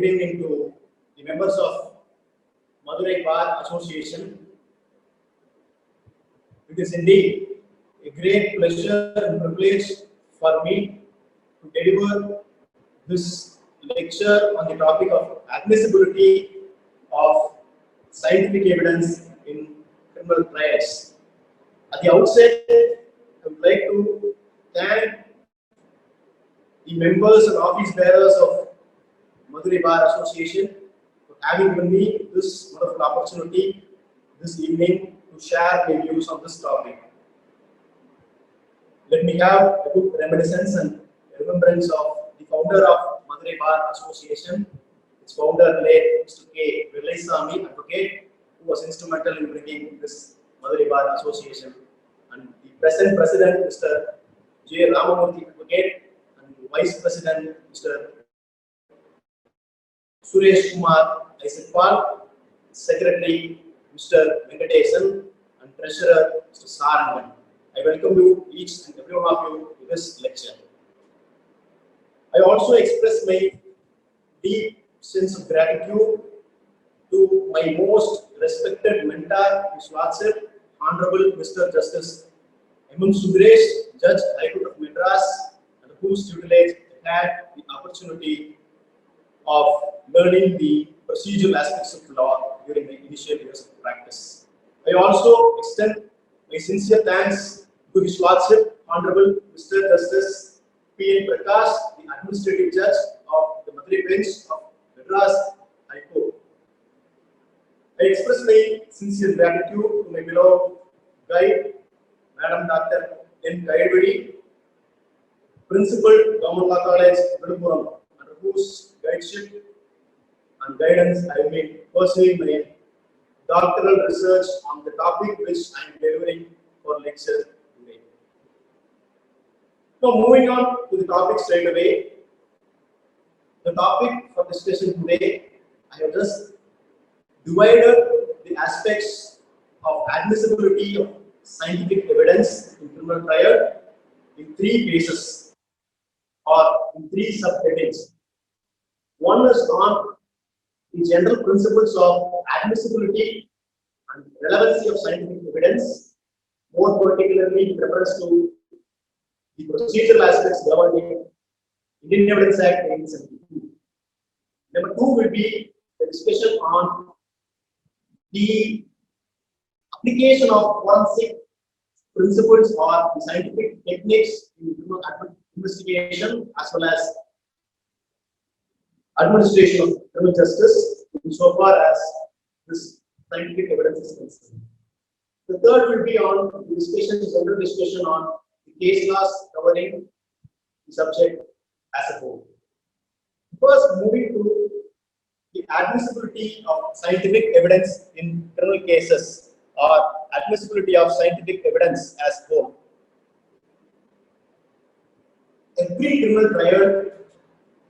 good evening to the members of Madurai Bar Association. It is indeed a great pleasure and privilege for me to deliver this lecture on the topic of admissibility of scientific evidence in criminal trials. At the outset, I would like to thank the members and office bearers of Madurai Bar Association for having given me this wonderful opportunity this evening to share my views on this topic. Let me have a good reminiscence and remembrance of the founder of Madurai Bar Association, its founder, late Mr. K. Vellaisamy, advocate, who was instrumental in bringing this Madurai Bar Association, and the present president, Mr. J. Ramamurthy, advocate, and the vice president, Mr. Suresh Kumar Aisapal, secretary, Mr. Venkatesan, and treasurer, Mr. Sarangan. I welcome you each and every one of you to this lecture. I also express my deep sense of gratitude to my most respected mentor, His Lordship, Honorable Mr. Justice M.M. Sundaresh, Judge, High Court of Madras, and whose tutelage I had the opportunity of learning the procedural aspects of law during my initial years of practice. I also extend my sincere thanks to His Lordship, Honorable Mr. Justice P.N. Prakash, the Administrative Judge of the Madurai Bench of Madras High Court. I express my sincere gratitude to my beloved guide, Madam Dr. N. Kaidvedi, Principal, Government Law College, Viluppuram, under whose guideship and guidance I have been pursuing my doctoral research on the topic which I am delivering for lecture today. Now, moving on to the topic straight away. The topic for discussion today, I have just divided the aspects of admissibility of scientific evidence in criminal trial in three phases or in three subheadings. One is on the general principles of admissibility and relevancy of scientific evidence, more particularly in reference to the procedural aspects governing Indian Evidence Act 1972. Number two will be the discussion on the application of forensic principles or the scientific techniques in criminal investigation as well as administration of criminal justice insofar as this scientific evidence is concerned. The third will be on the discussion, general discussion on the case laws governing the subject as a whole. First, moving to the admissibility of scientific evidence in criminal cases or admissibility of scientific evidence as a whole. Every criminal trial,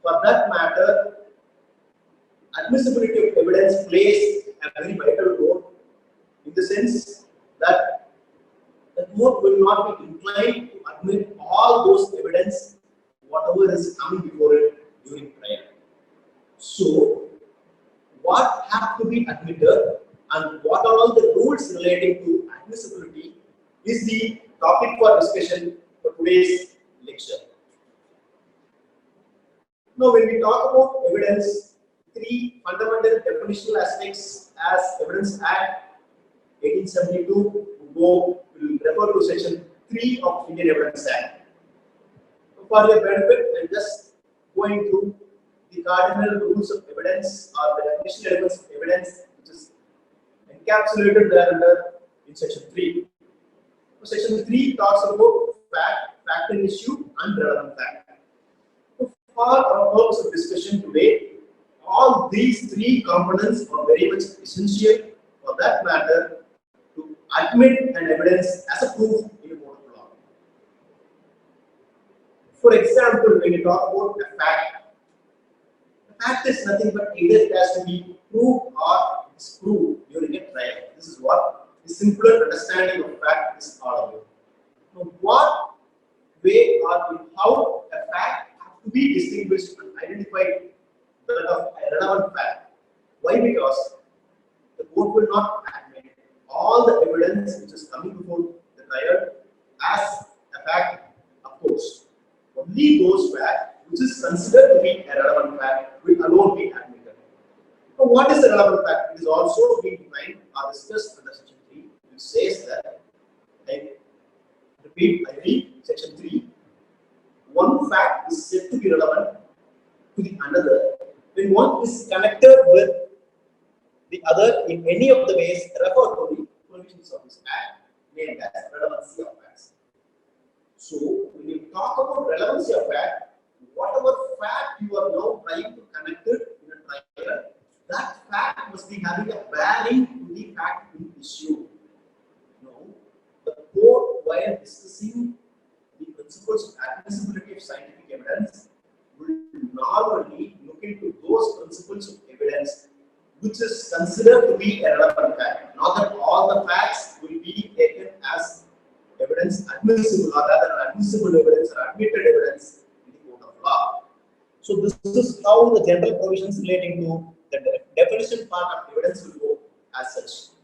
for that matter, admissibility of evidence plays a very vital role in the sense that the court will not be inclined to admit all those evidence, whatever is coming before it during trial. So, what have to be admitted and what are all the rules relating to admissibility is the topic for discussion for today's lecture. Now, when we talk about evidence, three fundamental definitional aspects as Evidence Act 1872 will refer to section 3 of Indian Evidence Act. For your benefit, I am just going through the cardinal rules of evidence or the definition elements of evidence which is encapsulated thereunder in section 3. So section 3 talks about fact and issue, and relevant fact. So for our purpose of discussion today, all these three components are very much essential for that matter to admit an evidence as a proof in a court of law. For example, when you talk about a fact, the fact is nothing but either it has to be proved or disproved during a trial. This is what the simpler understanding of fact is all about. Now, what way or how a fact has to be distinguished and identified a relevant fact. Why? Because the court will not admit all the evidence which is coming before the trial as a fact. Of course, only those facts which is considered to be a relevant fact will alone be admitted. So what is the relevant fact? It is also being defined or discussed under section 3, which says that, I read section 3, one fact is said to be relevant to the another when one is connected with the other in any of the ways referred to the provisions of this act, named as relevancy of facts. So, when you talk about relevancy of fact, whatever fact you are now trying to connect it in a trial, that fact must be having a bearing to the fact in issue. Now, the court, while discussing the principles of admissibility of scientific evidence, will normally look into those principles of evidence which is considered to be a relevant fact. Not that all the facts will be taken as evidence admissible, or rather admissible evidence or admitted evidence in the court of law. So this is how the general provisions relating to the definition part of evidence will go as such.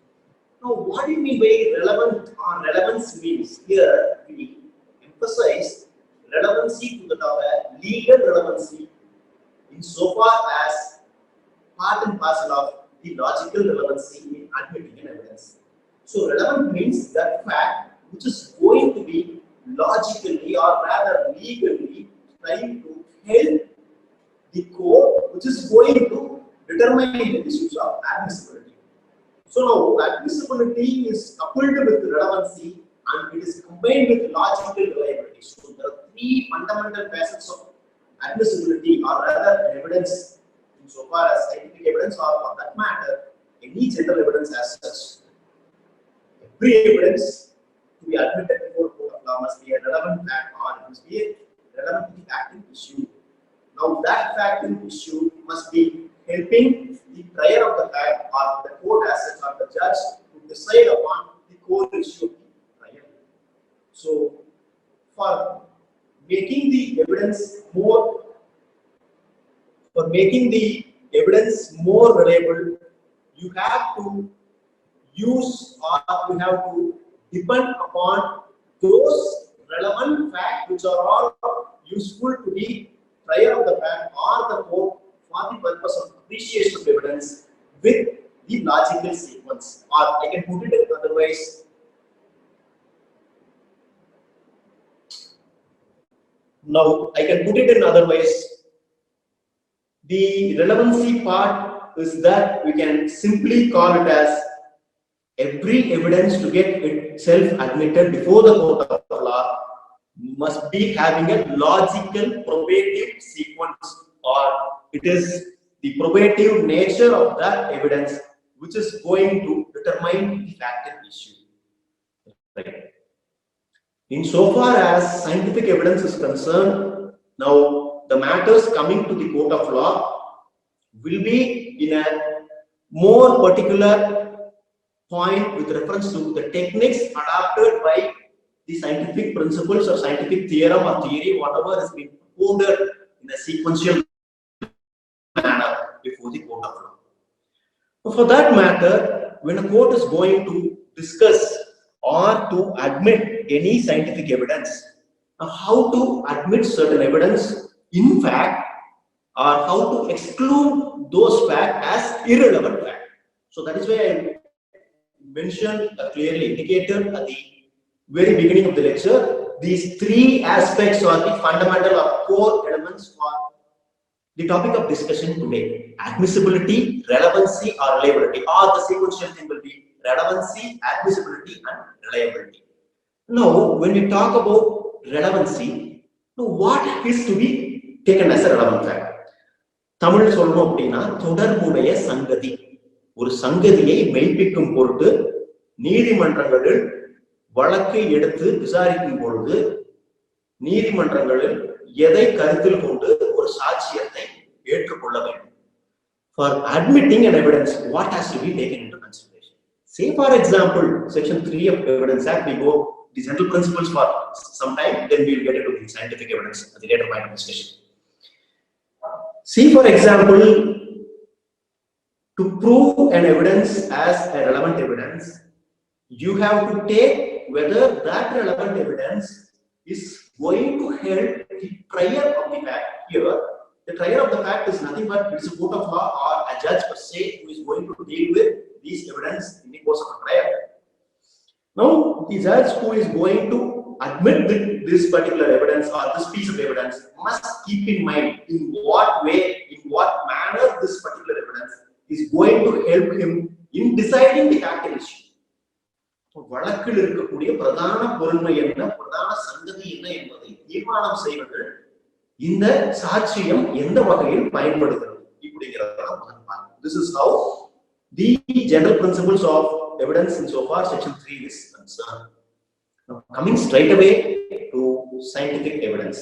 Now, what do you mean by relevant or relevance means? Here we emphasize relevancy to the topic, legal relevancy, insofar as part and parcel of the logical relevancy in admitting an evidence. So, relevant means that fact which is going to be logically or rather legally trying to help the court, which is going to determine the issues of admissibility. So now admissibility is coupled with relevancy and it is combined with logical reliability. So there are three fundamental facets of admissibility or rather evidence insofar as scientific evidence or for that matter any general evidence as such. Every evidence to be admitted before a court of law must be a relevant fact or it must be a relevant fact in issue. Now that fact in issue must be helping the trier of the fact or the court as such or the judge to decide upon the core issue of the trial. So for making the evidence more reliable, you have to use or you have to depend upon those relevant facts which are all useful to the trier of the fact or the court for the purpose of appreciation of evidence with the logical sequence, or I can put it otherwise. Now, I can put it in other ways. The relevancy part is that we can simply call it as every evidence to get itself admitted before the court of law must be having a logical probative sequence, or it is the probative nature of that evidence which is going to determine the fact and issue. Right. Insofar as scientific evidence is concerned, now the matters coming to the court of law will be in a more particular point with reference to the techniques adopted by the scientific principles or scientific theorem or theory, whatever has been proposed in a sequential manner before the court of law. For that matter, when a court is going to discuss or to admit any scientific evidence, how to admit certain evidence in fact, or how to exclude those facts as irrelevant fact. So that is why I mentioned clearly indicated at the very beginning of the lecture, these three aspects are the fundamental or core elements for the topic of discussion today: admissibility, relevancy, or reliability. Or the sequential thing will be relevancy, admissibility, and reliability. Now, when we talk about relevancy, now what is to be taken as a relevant fact? Tamil சொல்லணும் அப்படின்னா தொடர்புடைய சங்கதி. ஒரு சங்கதியை மெய்ப்பிக்கும் பொருட்டு நீதிமன்றங்களில் வழக்கை எடுத்து விசாரிக்கும் பொழுது நீதிமன்றங்களில் எதை கருத்தில் கொண்டு ஒரு சாட்சியத்தை ஏற்றுக்கொள்ள வேண்டும். For admitting an evidence, what has to be taken into consideration? Say for example, section 3 of Evidence Act, we go the general principles for some time, then we will get into the scientific evidence at the later point of discussion. See, for example, to prove an evidence as a relevant evidence, you have to take whether that relevant evidence is going to help the trier of the fact. Here, the trier of the fact is nothing but it's a court of law or a judge per se who is going to deal with these evidence in the course of a trial. Now, the judge who is going to admit this particular evidence or this piece of evidence must keep in mind in what way, in what manner this particular evidence is going to help him in deciding the fact issue. வழக்கில் இருக்கக்கூடிய பிரதான பொருண்மை என்ன, பிரதான சங்கதி என்ன என்பதை தீர்மானம் செய்வது இந்த சாட்சியம் எந்த வகையில் பயன்படுகிறது இப்படிங்கிறத முதல் பார்க்கணும். This is how the general principles of evidence insofar section 3 is concerned. Now, coming straight away to scientific evidence.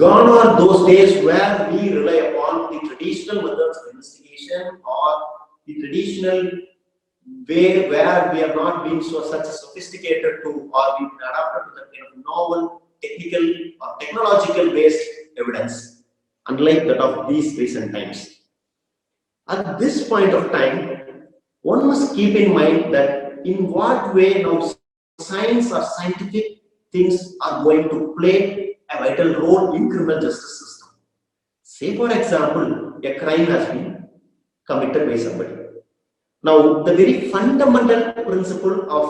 Gone are those days where we rely upon the traditional methods of investigation or the traditional way where we have not been such a sophisticated to or we adapted to the kind of novel technical or technological based evidence, unlike that of these recent times. At this point of time, one must keep in mind that in what way now science or scientific things are going to play a vital role in criminal justice system. Say for example, a crime has been committed by somebody. Now, the very fundamental principle of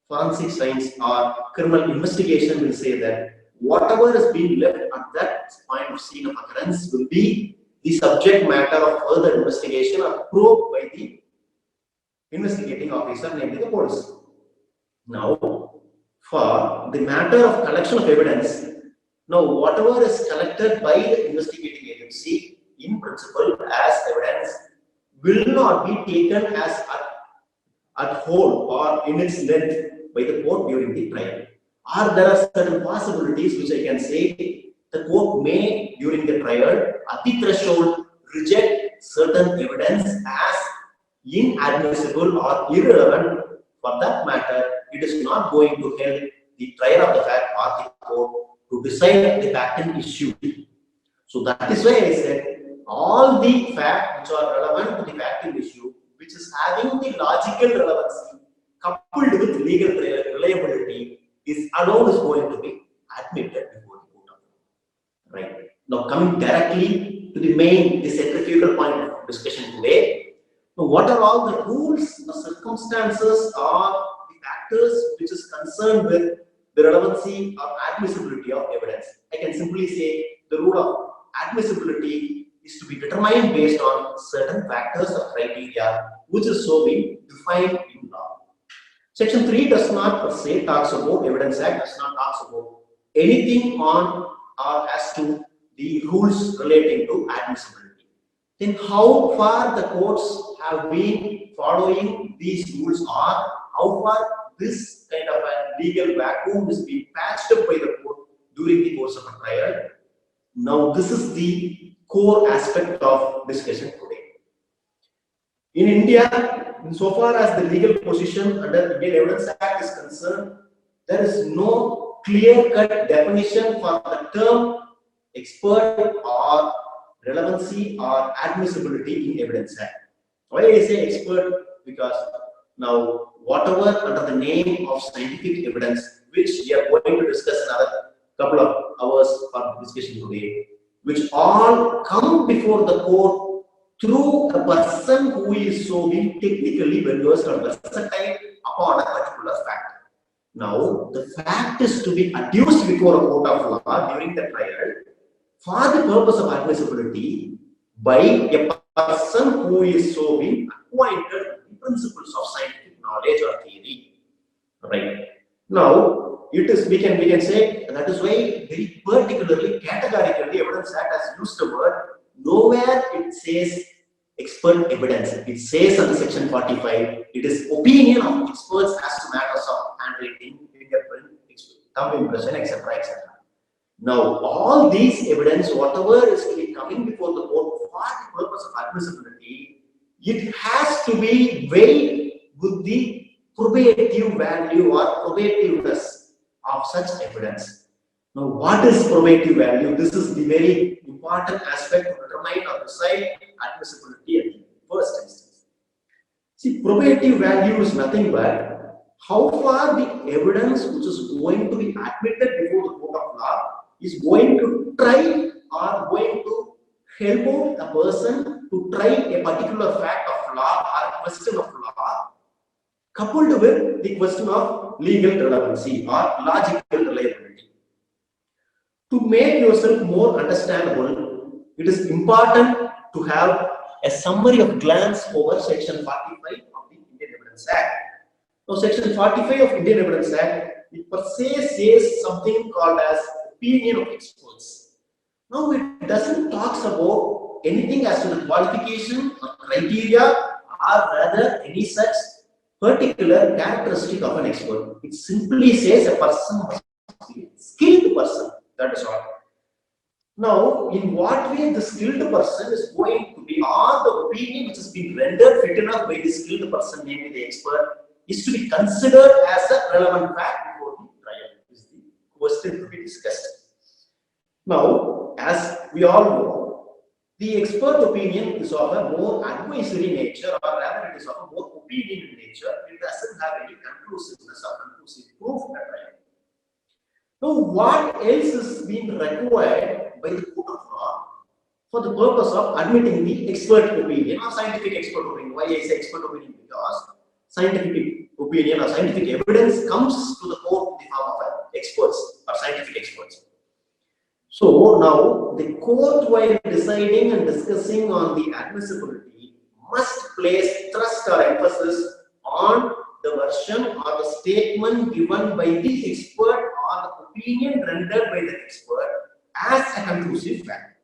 forensic science or criminal investigation will say that whatever is being left at that point of scene of occurrence will be the subject matter of further investigation or probe by the investigating officer, namely the police. Now, for the matter of collection of evidence, now whatever is collected by the investigating agency in principle as evidence will not be taken as at whole or in its length by the court during the trial. Or there are certain possibilities which I can say the court may during the trial at the threshold reject certain evidence as inadmissible or irrelevant. For that matter, it is not going to help the trier of the fact or the court to decide the patent issue. So that is why I said all the facts which are relevant to the patent issue, which is having the logical relevancy coupled with legal reliability, is alone is going to be admitted before the court of law. Right. Now coming directly to the main, the centrifugal point of discussion today. Now, what are all the rules, the circumstances, or the factors which is concerned with the relevancy or admissibility of evidence? I can simply say the rule of admissibility is to be determined based on certain factors or criteria which is so being defined in law. Section 3 does not per se talks about, Evidence Act does not talks about anything on or as to the rules relating to admissibility. Then how far the courts have been following these rules or how far this kind of a legal vacuum is being patched up by the court during the course of a trial. Now this is the core aspect of discussion today. In India, insofar as the legal position under the Indian Evidence Act is concerned, there is no clear-cut definition for the term expert or relevancy or admissibility in Evidence Act. Why I say expert? Because now whatever under the name of scientific evidence, which we are going to discuss another couple of hours for discussion today, which all come before the court through a person who is so technically well versed or versatile upon a particular fact. Now, the fact is to be adduced before a court of law during the trial for the purpose of admissibility by a person who is so being acquainted with the principles of scientific knowledge or theory. Right. Now, it is we can say that is why very particularly categorically Evidence Act has used the word. Nowhere it says expert evidence. It says under section 45 it is opinion of experts as to matters of handwriting, fingerprint, thumb impression, etc. etc. Now all these evidence, whatever is to be coming before the court for the purpose of admissibility, it has to be weighed with the probative value or probativeness of such evidence. Now, what is probative value? This is the very important aspect to determine or decide admissibility at the first instance. See, probative value is nothing but how far the evidence which is going to be admitted before the court of law is going to try or going to help out a person to try a particular fact of law or a question of law, coupled with the question of legal relevancy or logical reliability. To make yourself more understandable, it is important to have a summary of glance over Section 45 of the Indian Evidence Act. Now, Section 45 of Indian Evidence Act, it per se says something called as opinion of experts. Now, it doesn't talk about anything as to the qualification or criteria or rather any such particular characteristic of an expert. It simply says a person must be a skilled person. That is all. Now, in what way the skilled person is going to be, or the opinion which has been rendered fit enough by the skilled person, namely the expert, is to be considered as a relevant fact before the trial, is the question to be discussed. Now, as we all know, the expert opinion is of a more advisory nature, or rather it is of a more opinion in nature. It doesn't have any conclusiveness or conclusive proof at trial. Now, what else is being required by the court of law for the purpose of admitting the expert opinion or scientific expert opinion? Why I say expert opinion? Because scientific opinion or scientific evidence comes to the court in the form of experts or scientific experts. So now the court, while deciding and discussing on the admissibility, must place thrust or emphasis on the version or the statement given by the expert or the opinion rendered by the expert as a conclusive fact.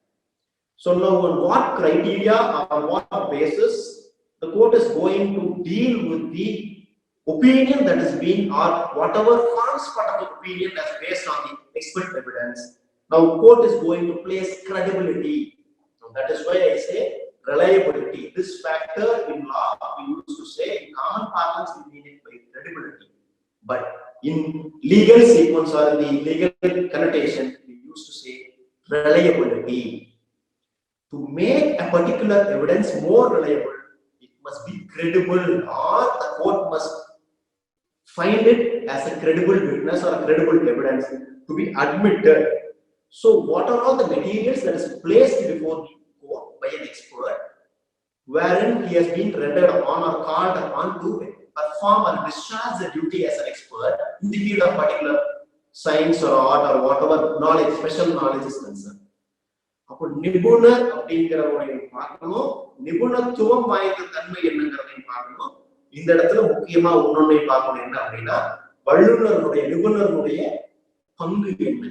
So now on what criteria or what basis the court is going to deal with the opinion that is being, or whatever forms part of the opinion as based on the expert evidence. Now court is going to place credibility. So that is why I say reliability. This factor in law we used to say, in common parlance we mean it by credibility. But in legal sequence or in the legal connotation, we used to say reliability. To make a particular evidence more reliable, it must be credible, or the court must find it as a credible witness or a credible evidence to be admitted. So, what are all the materials that is placed before the court by an expert, wherein he has been rendered on or called upon to perform or discharge the duty as an expert in the field of particular science or art or whatever knowledge, special knowledge is concerned. அப்போ நிபுணர் அப்படிங்கிறவரையும் பார்க்கணும், நிபுணத்துவம் வாய்ந்த தன்மை என்னங்கிறதையும் பார்க்கணும். இந்த இடத்துல முக்கியமா ஒன்னொன்னையும் பார்க்கணும். என்ன அப்படின்னா, வல்லுநருடைய நிபுணருடைய பங்கு என்ன?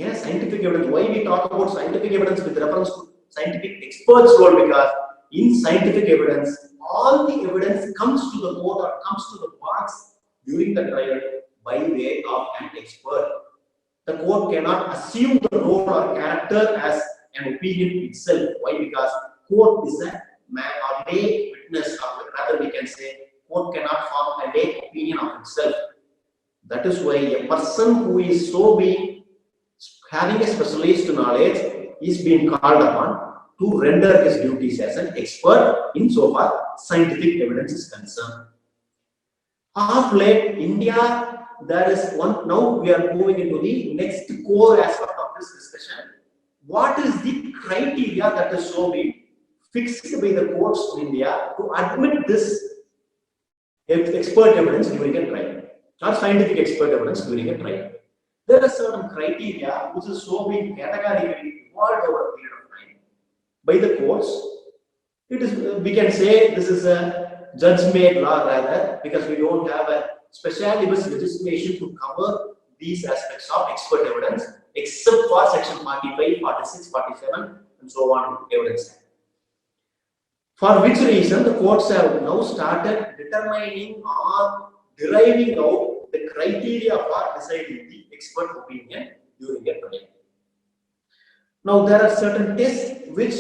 Yes, scientific evidence. Why we talk about scientific evidence with reference to scientific experts' role? Because in scientific evidence, all the evidence comes to the court or comes to the box during the trial by way of an expert. The court cannot assume the role or character as an opinion itself. Why? Because court is a man or lay witness, or rather we can say court cannot form a lay opinion of itself. That is why a person who is so being having a specialized knowledge is being called upon to render his duties as an expert in so far scientific evidence is concerned. Of late, India, there is one. Now we are moving into the next core aspect of this discussion. What is the criteria that is so being fixed by the courts in India to admit this expert evidence during a trial, or scientific expert evidence during a trial? There are certain criteria which is so being categorically evolved over a period of time by the courts. It is, we can say this is a judge-made law rather, because we don't have a specialibus legislation to cover these aspects of expert evidence, except for section 45, 46, 47, and so on evidence. For which reason the courts have now started determining or deriving out the criteria for deciding the expert opinion during a trial. Now there are certain tests which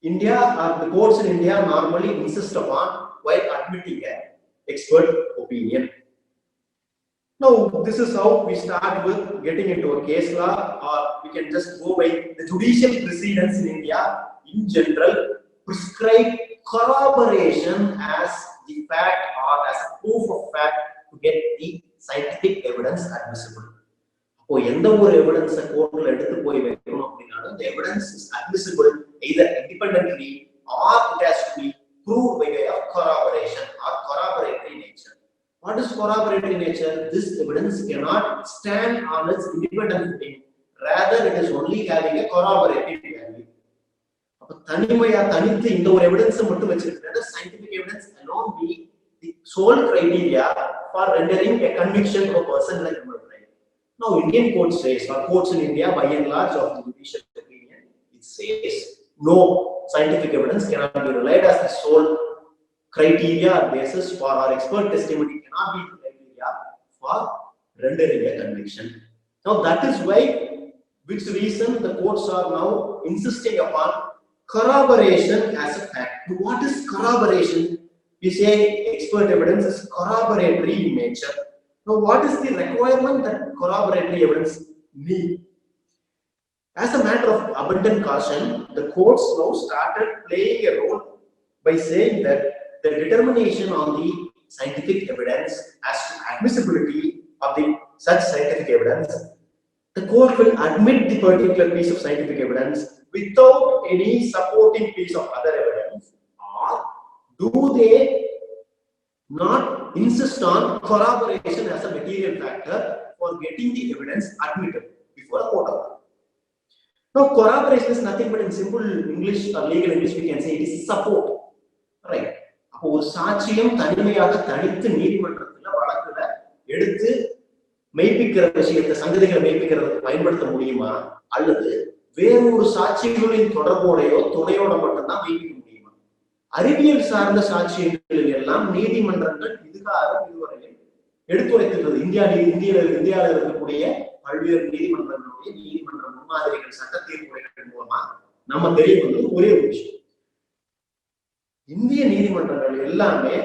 India or the courts in India normally insist upon while admitting an expert opinion. Now, this is how we start with getting into a case law, or we can just go by the judicial precedents in India in general prescribe corroboration as the fact or as a proof of fact to get the scientific evidence admissible. So, the evidence the evidence is admissible either independently or it has to be proved by way of corroboration or corroboratory nature. What is corroboratory nature? This evidence cannot stand on its independent footing. Rather, it is only having a corroborative value. Evidence scientific evidence alone be the sole criteria for rendering a conviction of a person like murder. Now, Indian court says, or courts in India, by and large of the judicial opinion, it says no scientific evidence cannot be relied as the sole criteria or basis for our expert testimony cannot be the criteria for rendering a conviction. Now, that is why, which reason the courts are now insisting upon corroboration as a fact. What is corroboration? We say expert evidence is corroboratory in nature. Now, what is the requirement that corroboratory evidence need? As a matter of abundant caution, the courts now started playing a role by saying that the determination on the scientific evidence as to admissibility of the such scientific evidence, the court will admit the particular piece of scientific evidence without any supporting piece of other evidence, or do they not insist on corroboration as a material factor for getting the evidence admitted before a court of law? Now, corroboration is nothing but in simple English or legal English, we can say it is support. Right? ஒரு சாட்சியம் தனிமையாக தனித்து நீதிமன்றத்தில் வழக்குல எடுத்து மெய்ப்பிக்கிற விஷயத்தை சங்கதிகளை மெய்ப்பிக்கிறதுக்கு பயன்படுத்த முடியுமா, அல்லது வேறொரு சாட்சியங்களின் தொடர்போடையோ துணையோட மட்டும்தான் மெய்ப்பிக்க முடியுமா? அறிவியல் சார்ந்த சாட்சியங்களில் எல்லாம் நீதிமன்றங்கள் இதுவரையில் எடுத்துரைத்துள்ளது. இந்தியாவில் இருக்கக்கூடிய பல்வேறு நீதிமன்றங்களுடைய நீதிமன்ற முன்மாதிரிகள் சட்ட தீர்ப்புரைகள் மூலமா நம்ம தெரிய வந்தது ஒரே ஒரு விஷயம். இந்திய நீதிமன்றங்கள் எல்லாமே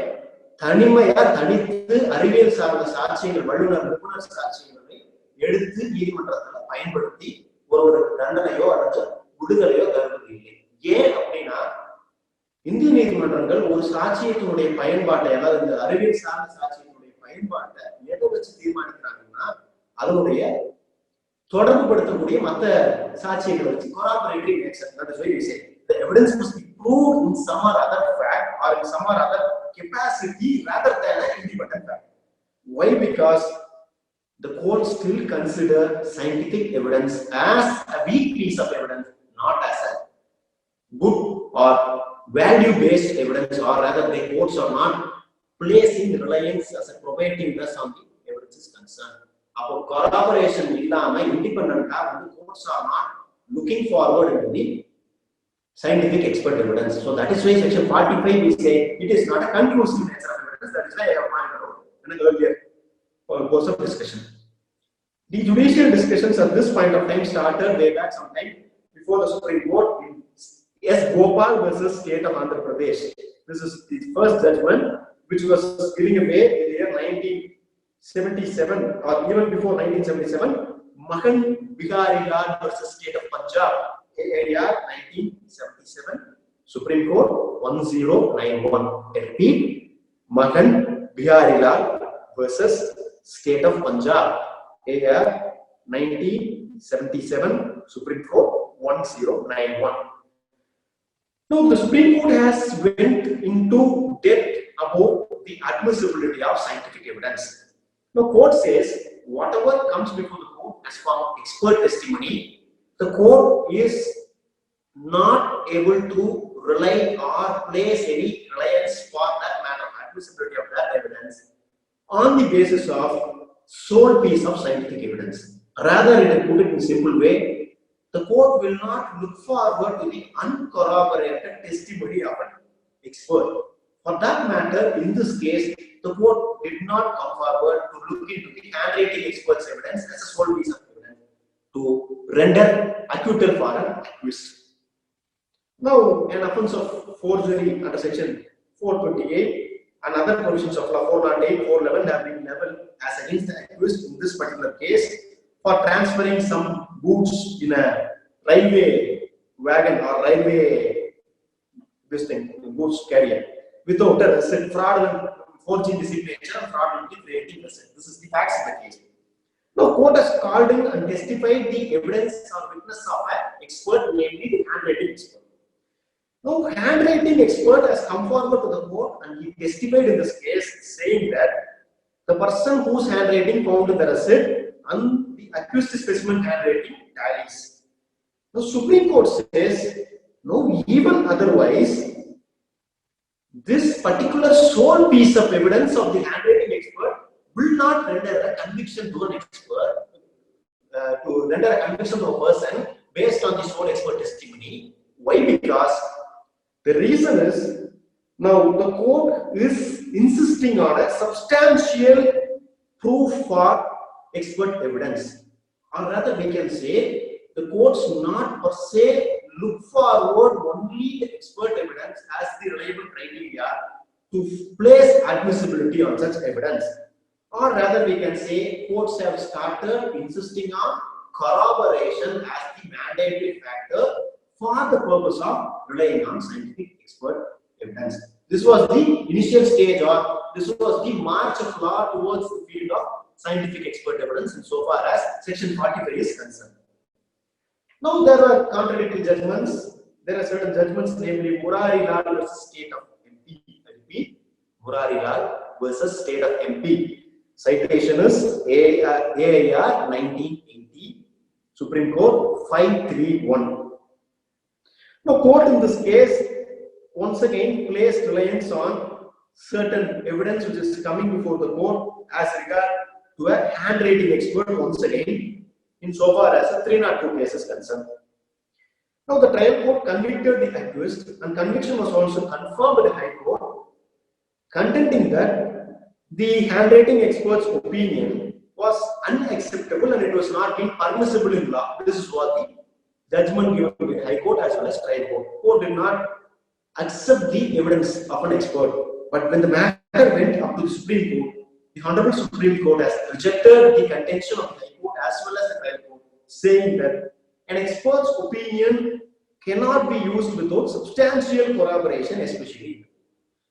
தனிமையா தனித்து அறிவியல் சார்ந்த சாட்சியங்கள் நிபுணர் சாட்சியங்களை எடுத்து நீதிமன்றத்துல பயன்படுத்தி ஒரு தண்டனையோ அல்லது விடுதலையோ தருவதில்லை. ஏன் அப்படின்னா, இந்திய நீதிமன்றங்கள் ஒரு சாட்சியத்தினுடைய பயன்பாட்டை, அதாவது இந்த அறிவியல் சார்ந்த சாட்சியத்தினுடைய பயன்பாட்டை எதை வச்சு தீர்மானிக்கிறாங்கன்னா, அதனுடைய தொடர்பு படுத்தக்கூடிய மற்ற சாட்சியங்களை வச்சு corroboratory nature. That is why we say the evidence must be proved in some or other fact or in some or other capacity rather than an independent fact. Why? Because the court still consider scientific evidence as a weak piece of evidence, not as a good or value-based evidence, or rather the courts are not placing reliance as a probativeness on the evidence is concerned. About corroboration illama independent courts are not looking forward into the scientific expert evidence. So that is why section 45 we say it is not a conclusive nature of evidence. That is why I have pointed out in an earlier course of discussion. The judicial discussions at this point of time started way back sometime before the Supreme Court in S. Gopal versus State of Andhra Pradesh. This is the first judgment which was giving away in the year 1977 or even before 1977. Mahan Bihari Lal versus State of Punjab. AIR 1977, Supreme Court 1091. Repeat, Mahan Bihari Lal versus State of Punjab, AIR 1977, Supreme Court 1091. Now, the Supreme Court has went into depth about the admissibility of scientific evidence. Now, court says whatever comes before the court as from expert testimony, the court is not able to rely or place any reliance for that matter, admissibility of that evidence on the basis of sole piece of scientific evidence. Rather, it is put it in a simple way, the court will not look forward to the uncorroborated testimony of an expert. For that matter, in this case, the court did not come forward to look into the handwriting expert's evidence as a sole piece of evidence to render acquittal for an accused. Now, an offense of forgery under section 428 and other provisions of law 408, 411 have been leveled as against the accused in this particular case for transferring some goods in a railway wagon or railway goods carrier without a receipt, fraudulent forging receipt nature, fraudulently creating receipt. This is the facts of the case. Now, court has called in and testified the evidence or witness of an expert, namely the handwriting expert. Now, handwriting expert has come forward to the court and he testified in this case, saying that the person whose handwriting found in the receipt and the accused specimen handwriting tallies. Now, Supreme Court says, no, even otherwise, this particular sole piece of evidence of the handwriting expert will not render a conviction to an expert, to render a conviction to a person based on the sole expert testimony. Why? Because the reason is, now the court is insisting on a substantial proof for expert evidence, or rather we can say the courts not per se look forward only the expert evidence as the reliable criteria to place admissibility on such evidence, or rather we can say courts have started insisting on corroboration as the mandatory factor for the purpose of relying on scientific expert evidence. This was the initial stage, or this was the march of law towards the field of scientific expert evidence insofar as section 45 is concerned. Now there are contradictory judgments. There are certain judgments, namely Murari Lal versus State of MP. I repeat, Murari Lal versus State of MP. Citation is AIR 1980, Supreme Court 531. Now, court in this case once again placed reliance on certain evidence which is coming before the court as regard to a handwriting expert once again, insofar as a 302 case is concerned. Now, the trial court convicted the accused, and conviction was also confirmed by the High Court, contending that the handwriting expert's opinion was unacceptable and it was not being permissible in law. This is what the judgment given by the High Court as well as trial court. Court did not accept the evidence of an expert, but when the matter went up to the Supreme Court, the Honorable Supreme Court has rejected the contention of the High Court as well as the trial court, saying that an expert's opinion cannot be used without substantial corroboration, especially.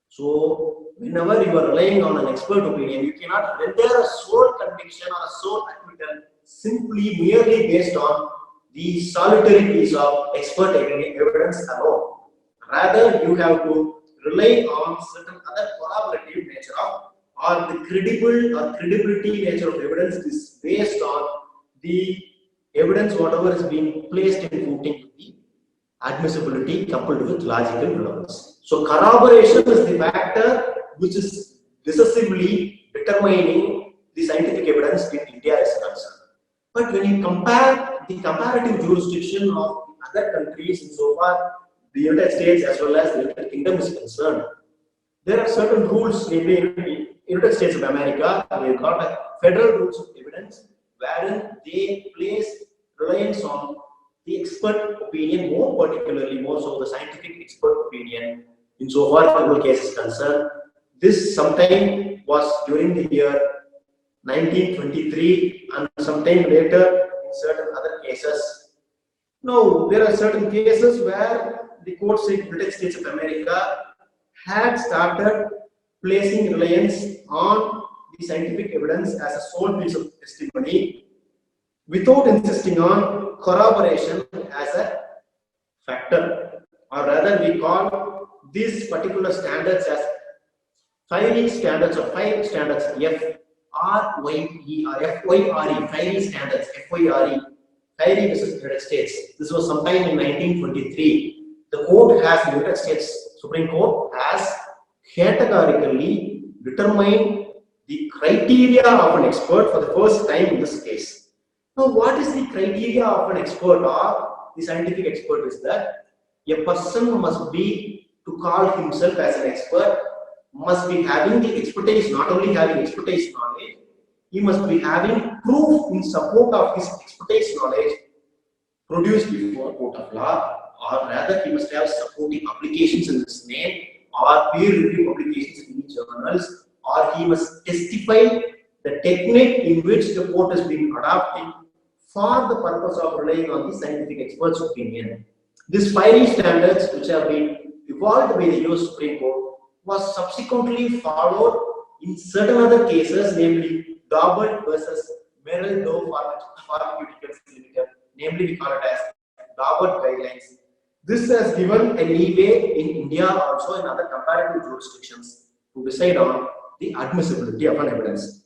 So, whenever you are relying on an expert opinion, you cannot render a sole conviction or a sole acquittal simply merely based on the solitary piece of expert evidence alone. Rather, you have to rely on certain other corroborative nature of, or the credible or credibility nature of evidence is based on the evidence whatever is being placed in footing to the admissibility coupled with logical relevance. So corroboration is the factor which is decisively determining the scientific evidence in India is concerned. But when you compare the comparative jurisdiction of other countries insofar the United States as well as the United Kingdom is concerned, there are certain rules, namely in United States of America, they've got a federal rules of evidence wherein they place reliance on the expert opinion, more particularly more so the scientific expert opinion insofar criminal case is concerned. This sometime was during the year 1923 and sometime later in certain other cases. Now, there are certain cases where the courts in the United States of America had started placing reliance on the scientific evidence as a sole piece of testimony without insisting on corroboration as a factor, or rather we call these particular standards as filing standards or five standards, FYE or FYRE, filing standards, FYRE, filing versus United States. This was sometime in 1923. The court has, the United States Supreme Court has categorically determined the criteria of an expert for the first time in this case. Now, what is the criteria of an expert or the scientific expert is that a person must be, to call himself as an expert, must be having the expertise, not only having expertise knowledge, he must be having proof in support of his expertise knowledge produced before a court of law, or rather he must have supporting publications in his name or peer-reviewed publications in each journal someone else, or he must testify the technique in which the court is being adopted for the purpose of relying on the scientific expert's opinion. These fiery standards, which have been evolved by the US Supreme Court, was subsequently followed in certain other cases, namely Daubert versus Merrill Doe Pharmaceuticals Limited, namely we call it as Daubert guidelines. This has given a leeway in India also in other comparative jurisdictions to decide on the admissibility of an evidence.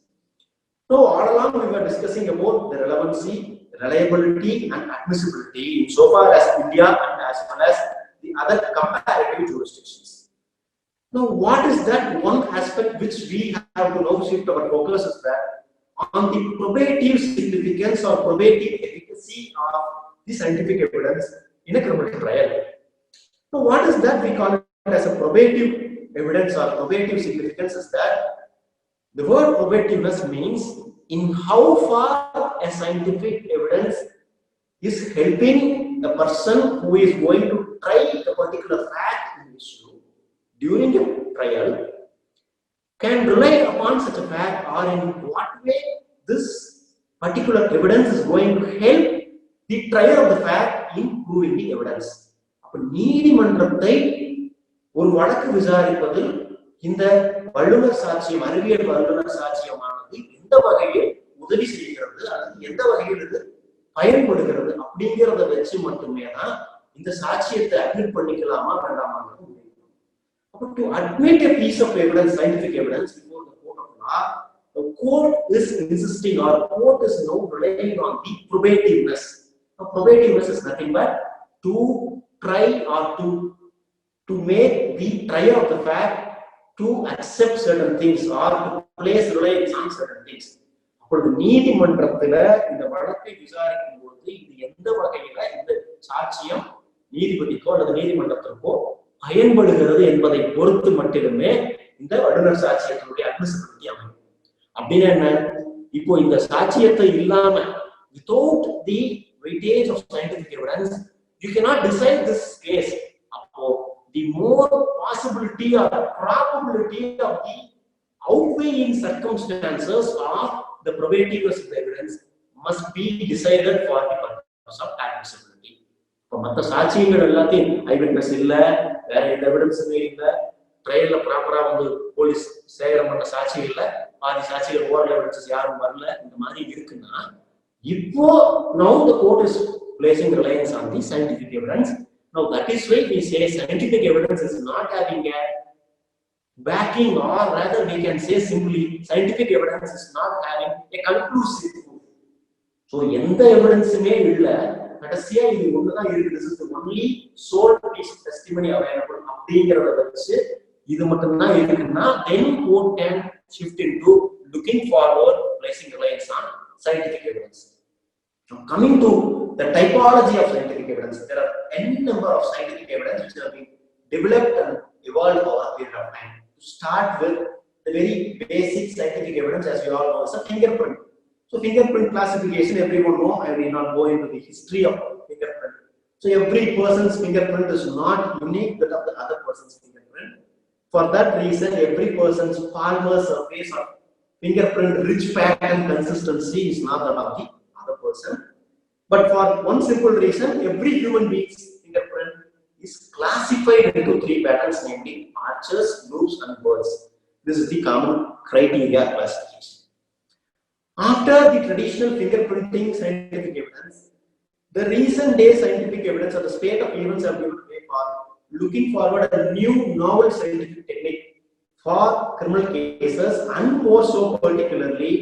So all along we were discussing about the relevancy, reliability and admissibility insofar as India and as well as the other comparative jurisdictions. Now what is that one aspect which we have to now shift our focus is that on the probative significance or probative efficacy of the scientific evidence in a criminal trial. Now what is that we call it as a probative evidence or probative significance is that the word probativeness means in how far a scientific evidence is helping a person who is going to try a particular fact in issue during a trial can rely upon such a fact, or in what way this particular evidence is going to help the trier of the fact in proving the evidence. அப்ப நீதிமன்றத்தை ஒரு வழக்கு விசாரிப்பதில் இந்த வல்லுநர் சாட்சியம், அறிவியல் வல்லுநர் சாட்சியமானது எந்த வகையில் உதவி செய்கிறது அல்லது எந்த வகையில் இது பயன்படுகிறது அப்படிங்கிறத வச்சு மட்டுமே தான் இந்த சாட்சியத்தை அட்மிட் பண்ணிக்கலாமா வேண்டாமா. To admit a piece of evidence, scientific evidence, before the court of law, the court is insisting or court is now relying on the probativeness. Now, probativeness is nothing but to try or to make the trier of the fact to accept certain things or to place reliance on certain things. அப்பொழுது நீதிமன்றத்துல இந்த வழக்கை விசாரிக்கும் பொழுது இது எந்த வகையில இந்த சாட்சியம் நீதிபதிக்கோ அல்லது நீதிமன்றத்திற்கோ பயன்படுகிறது என்பதை பொறுத்து மட்டுமே இந்த வல்லுநர் சாட்சியத்தினுடைய அட்மிசிபிலிட்டி அமையும். அப்படின்னு என்ன, இப்போ இந்த சாட்சியத்தை இல்லாம without the weightage of scientific evidence you cannot decide this case. அப்போ the more possibility or probability of the outweighing circumstances of the probativeness of the evidence must be decided for the purpose of admissibility. இப்போ மற்ற சாட்சியங்கள் எல்லாத்தையும் eyewitness இல்ல, வேற எந்த எவிடன்ஸுமே இல்ல, ட்ரையல்ல ப்ராப்பரா வந்து போலீஸ் சேகரம் பண்ண சாட்சிகள்ல பாதி சாட்சிகள் ஓரல் எவிடன்சஸ் யாரும் வரல, இந்த மாதிரி இருக்குன்னா இப்போ now the court is placing reliance on the scientific evidence. Now that is why we say scientific evidence is not having a backing, or rather we can say simply scientific evidence is not having a conclusive proof. So எந்த எவிடன்ஸுமே இல்ல, கடைசியா இது ஒண்ணுதான் இருக்கு, this is the only sole piece of testimony available அப்படிங்கறத வச்சு இது மட்டும்தான் இருக்குன்னா then court can shift into looking forward, placing reliance on scientific evidence. Now coming to the typology of scientific evidence, there are n number of scientific evidence which have been developed and evolved over a period of time. To start with, the very basic scientific evidence, as we all know, is a fingerprint. So fingerprint classification, everyone know, I will not go into the history of fingerprint. So every person's fingerprint is not unique with the other person's fingerprint. For that reason, every person's palmar surface or fingerprint rich pattern consistency is not that of the other person. But for one simple reason, every human being's fingerprint is classified into three patterns, namely arches, grooves and birds. This is the common criteria classification. After the traditional fingerprinting scientific evidence, the recent day scientific evidence or the state of events have given way for looking forward a new novel scientific technique for criminal cases, and more so particularly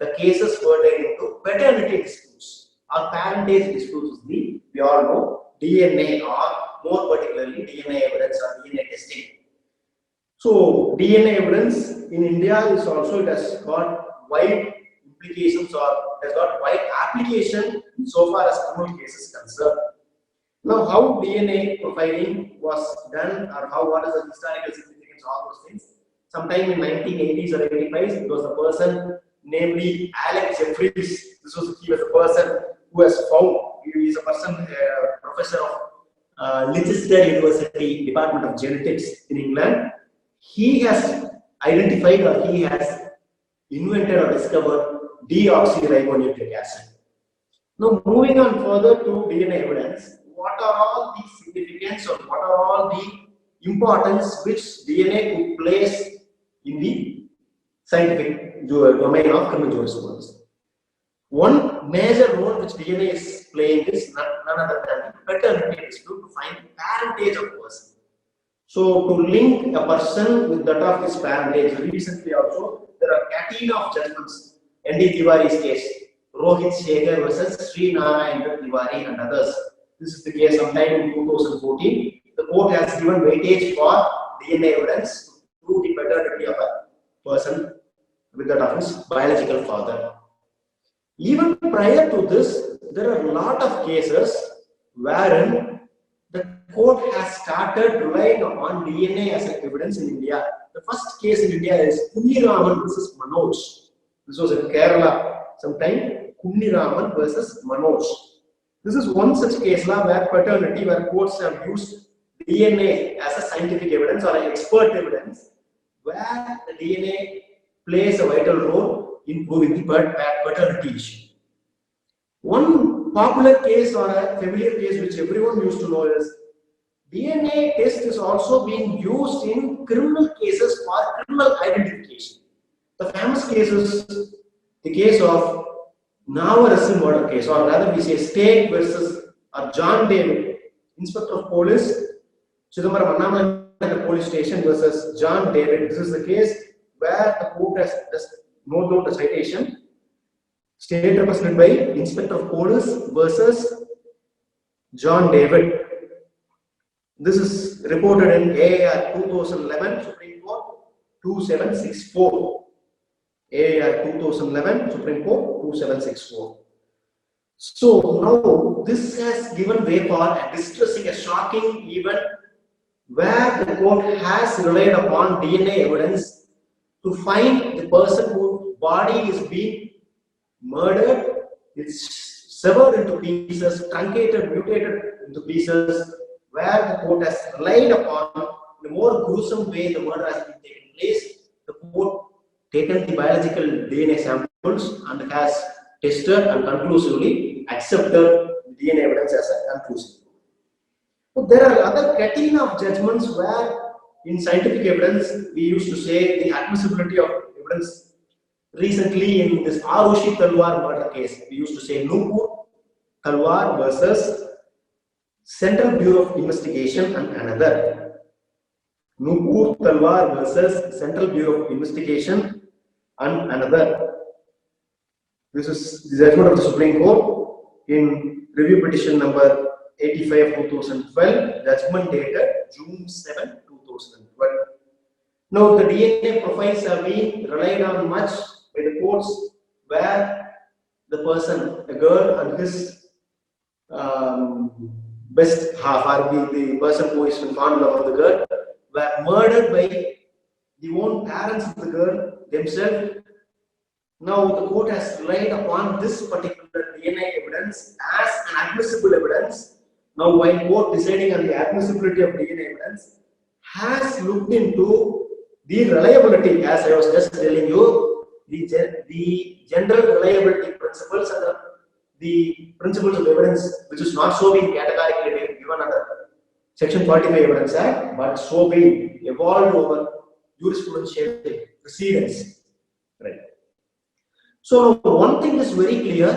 the cases pertaining to paternity disputes or parentage disputes. We all know DNA, or more particularly DNA evidence or DNA testing. So DNA evidence in India is also, it has got wide implications or has got wide application so far as criminal cases concerned. Now, how DNA profiling was done, or what is the historical significance of all those things? Sometime in 1980s or 85s, it was the person, namely Alex Jeffries. He was the person who has found. He is a person, professor of Leicester University Department of Genetics in England. He has identified or he has invented or discovered deoxyribonucleic acid. Now, moving on further to DNA evidence, what are all the significance or what are all the importance which DNA could place in the scientific domain of criminal jurisprudence? One major role which DNA is playing is none other than paternity dispute to find the parentage of a person. So, to link a person with that of his parentage, recently also there are catena of judgments. N.D. Tiwari's case, Rohit Shekhar versus Sri Narayana Tiwari and others. This is the case sometime in 2014. The court has given weightage for DNA evidence to prove the paternity of a person with that of his biological father. Even prior to this, there are a lot of cases wherein the court has started relying upon DNA as evidence in India. The first case in India is Kunniraman versus Manoj. This was in Kerala sometime. Kunniraman versus Manoj. This is one such case where paternity, where courts have used DNA as a scientific evidence or an expert evidence, where the DNA plays a vital role in proving the paternity issue. One popular case or a familiar case which everyone used to know is DNA test is also being used in criminal cases for criminal identification. The famous case is the case of Navarasu murder case, or rather we say State versus John David, Inspector of Police, Chidambaram Annamalai Police Station versus John David. This is the case where the court has no doubt the citation. State represented by Inspector of Police versus John David. This is reported in AAR 2011 Supreme Court 2764. AAR 2011 Supreme Court 2764. So now this has given way for a distressing, a shocking event where the court has relied upon DNA evidence to find the person whose body is being murdered. It's severed into pieces, truncated, mutated into pieces, where the court has relied upon in a more gruesome way the murder has been taken place. The court taken the biological DNA samples and has tested and conclusively accepted DNA evidence as a conclusive. So there are other catena of judgments where in scientific evidence we used to say the admissibility of evidence. Recently in this Arushi Talwar murder case, we used to say Nupur Talwar versus Central Bureau of Investigation and another. Nupur Talwar versus Central Bureau of Investigation and another. This is the judgment of the Supreme Court in review petition number 85 2012, judgment dated June 7, 2012. Now the DNA profiles have been relied on much by the courts where the person, a girl and his best half, or the person who is in fond of the girl, were murdered by the own parents of the girl themselves. Now the court has relied upon this particular DNA evidence as an admissible evidence. Now while court deciding on the admissibility of DNA evidence, has looked into the reliability, as I was just telling you, the general reliability principles and the principles of evidence, which is not so being categorically given under Section 45 Evidence Act, but so being evolved over jurisprudential precedents. Right. So one thing is very clear: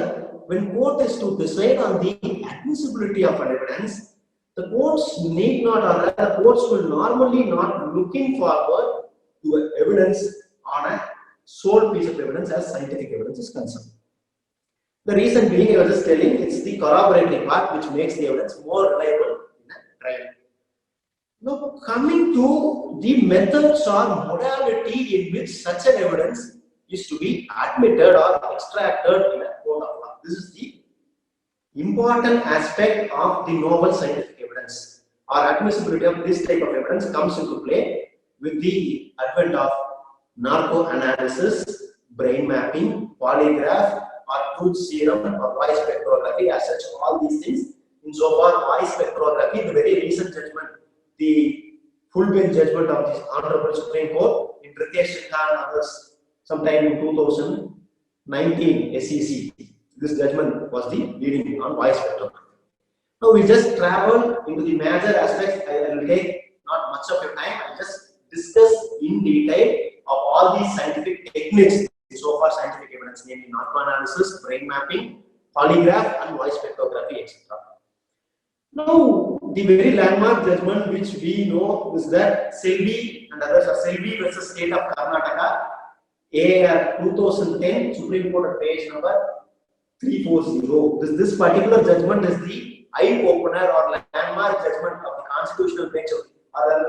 when court is to decide on the admissibility of an evidence, the courts need not, or rather, courts will normally not looking forward to evidence on a sole piece of evidence as scientific evidence is concerned. The reason being, I was just telling, it's the corroborating part which makes the evidence more reliable in a trial. Now, coming to the methods or modality in which such an evidence is to be admitted or extracted in a court of law. This is the important aspect of the novel scientific evidence, or admissibility of this type of evidence comes into play with the advent of narco-analysis, brain mapping, polygraph, or truth serum, or voice spectrography. As such, all these things, insofar voice spectrography, the very recent judgment, the full bench judgment of this Honorable Supreme Court in Ritesh Shikha and others sometime in 2019 SEC. This judgment was the leading on voice spectrography. Now we just travel into the major aspects. I will take not much of your time. I will just discuss in detail of all these scientific techniques, so far scientific evidence, namely narco-analysis, brain mapping, polygraph, and voice spectrography, etc. Now, the very landmark judgment which we know is that Selvi and others are Selvi versus State of Karnataka, AR 2010, Supreme Court page number 340. This particular judgment is the eye-opener or landmark judgment of the constitutional bench or the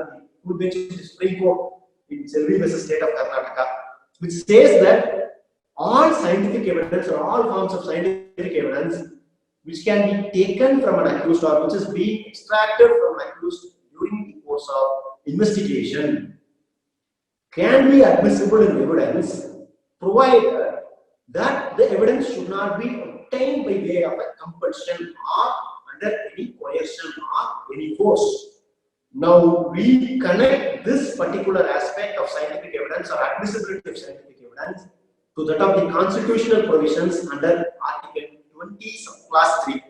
full bench of the Supreme Court in Selvi versus State of Karnataka, which says that all scientific evidence or all forms of scientific evidence which can be taken from an accused or which is being extracted from an accused during the course of investigation can be admissible in evidence, provided that the evidence should not be obtained by way of a compulsion or under any coercion or any force. Now we connect this particular aspect of scientific evidence or admissibility of scientific evidence to that of the constitutional provisions under Article 20 subclass 3.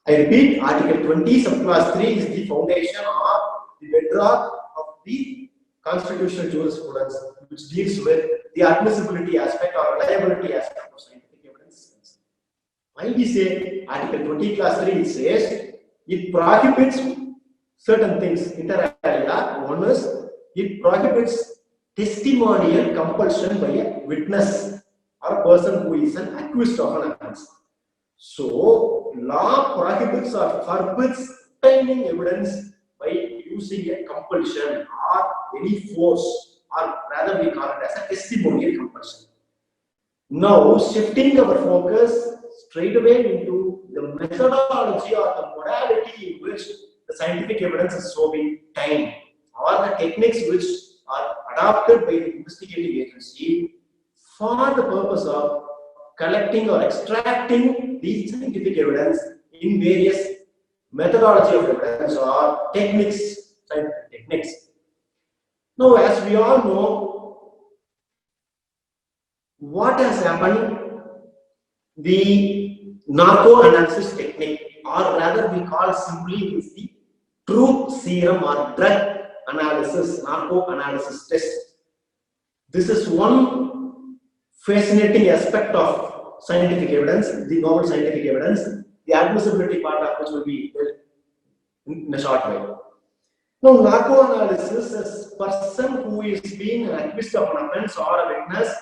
I repeat, Article 20 subclass 3 is the foundation or the bedrock of the constitutional jurisprudence which deals with the admissibility aspect or reliability aspect of scientific evidence. Why we say Article 20 class 3, it says it prohibits certain things inter alia. One is it prohibits testimonial compulsion by a witness or a person who is an accused of an offense. So, law prohibits or forbids obtaining evidence by using a compulsion or any force, or rather we call it as a testimonial compulsion. Now, shifting our focus straight away into the methodology or the modality in which the scientific evidence is so being obtained, or the techniques which are adopted by the investigating agency for the purpose of collecting or extracting these scientific evidence in various methodology of evidence or techniques, scientific techniques. Now, as we all know, what has happened, the narco-analysis technique, or rather we call simply is the truth serum or drug analysis, narco-analysis test. This is one fascinating aspect of scientific evidence, the novel scientific evidence, the admissibility part of which will be in a short while. Now, narco-analysis is person who is being accused of an offense or a witness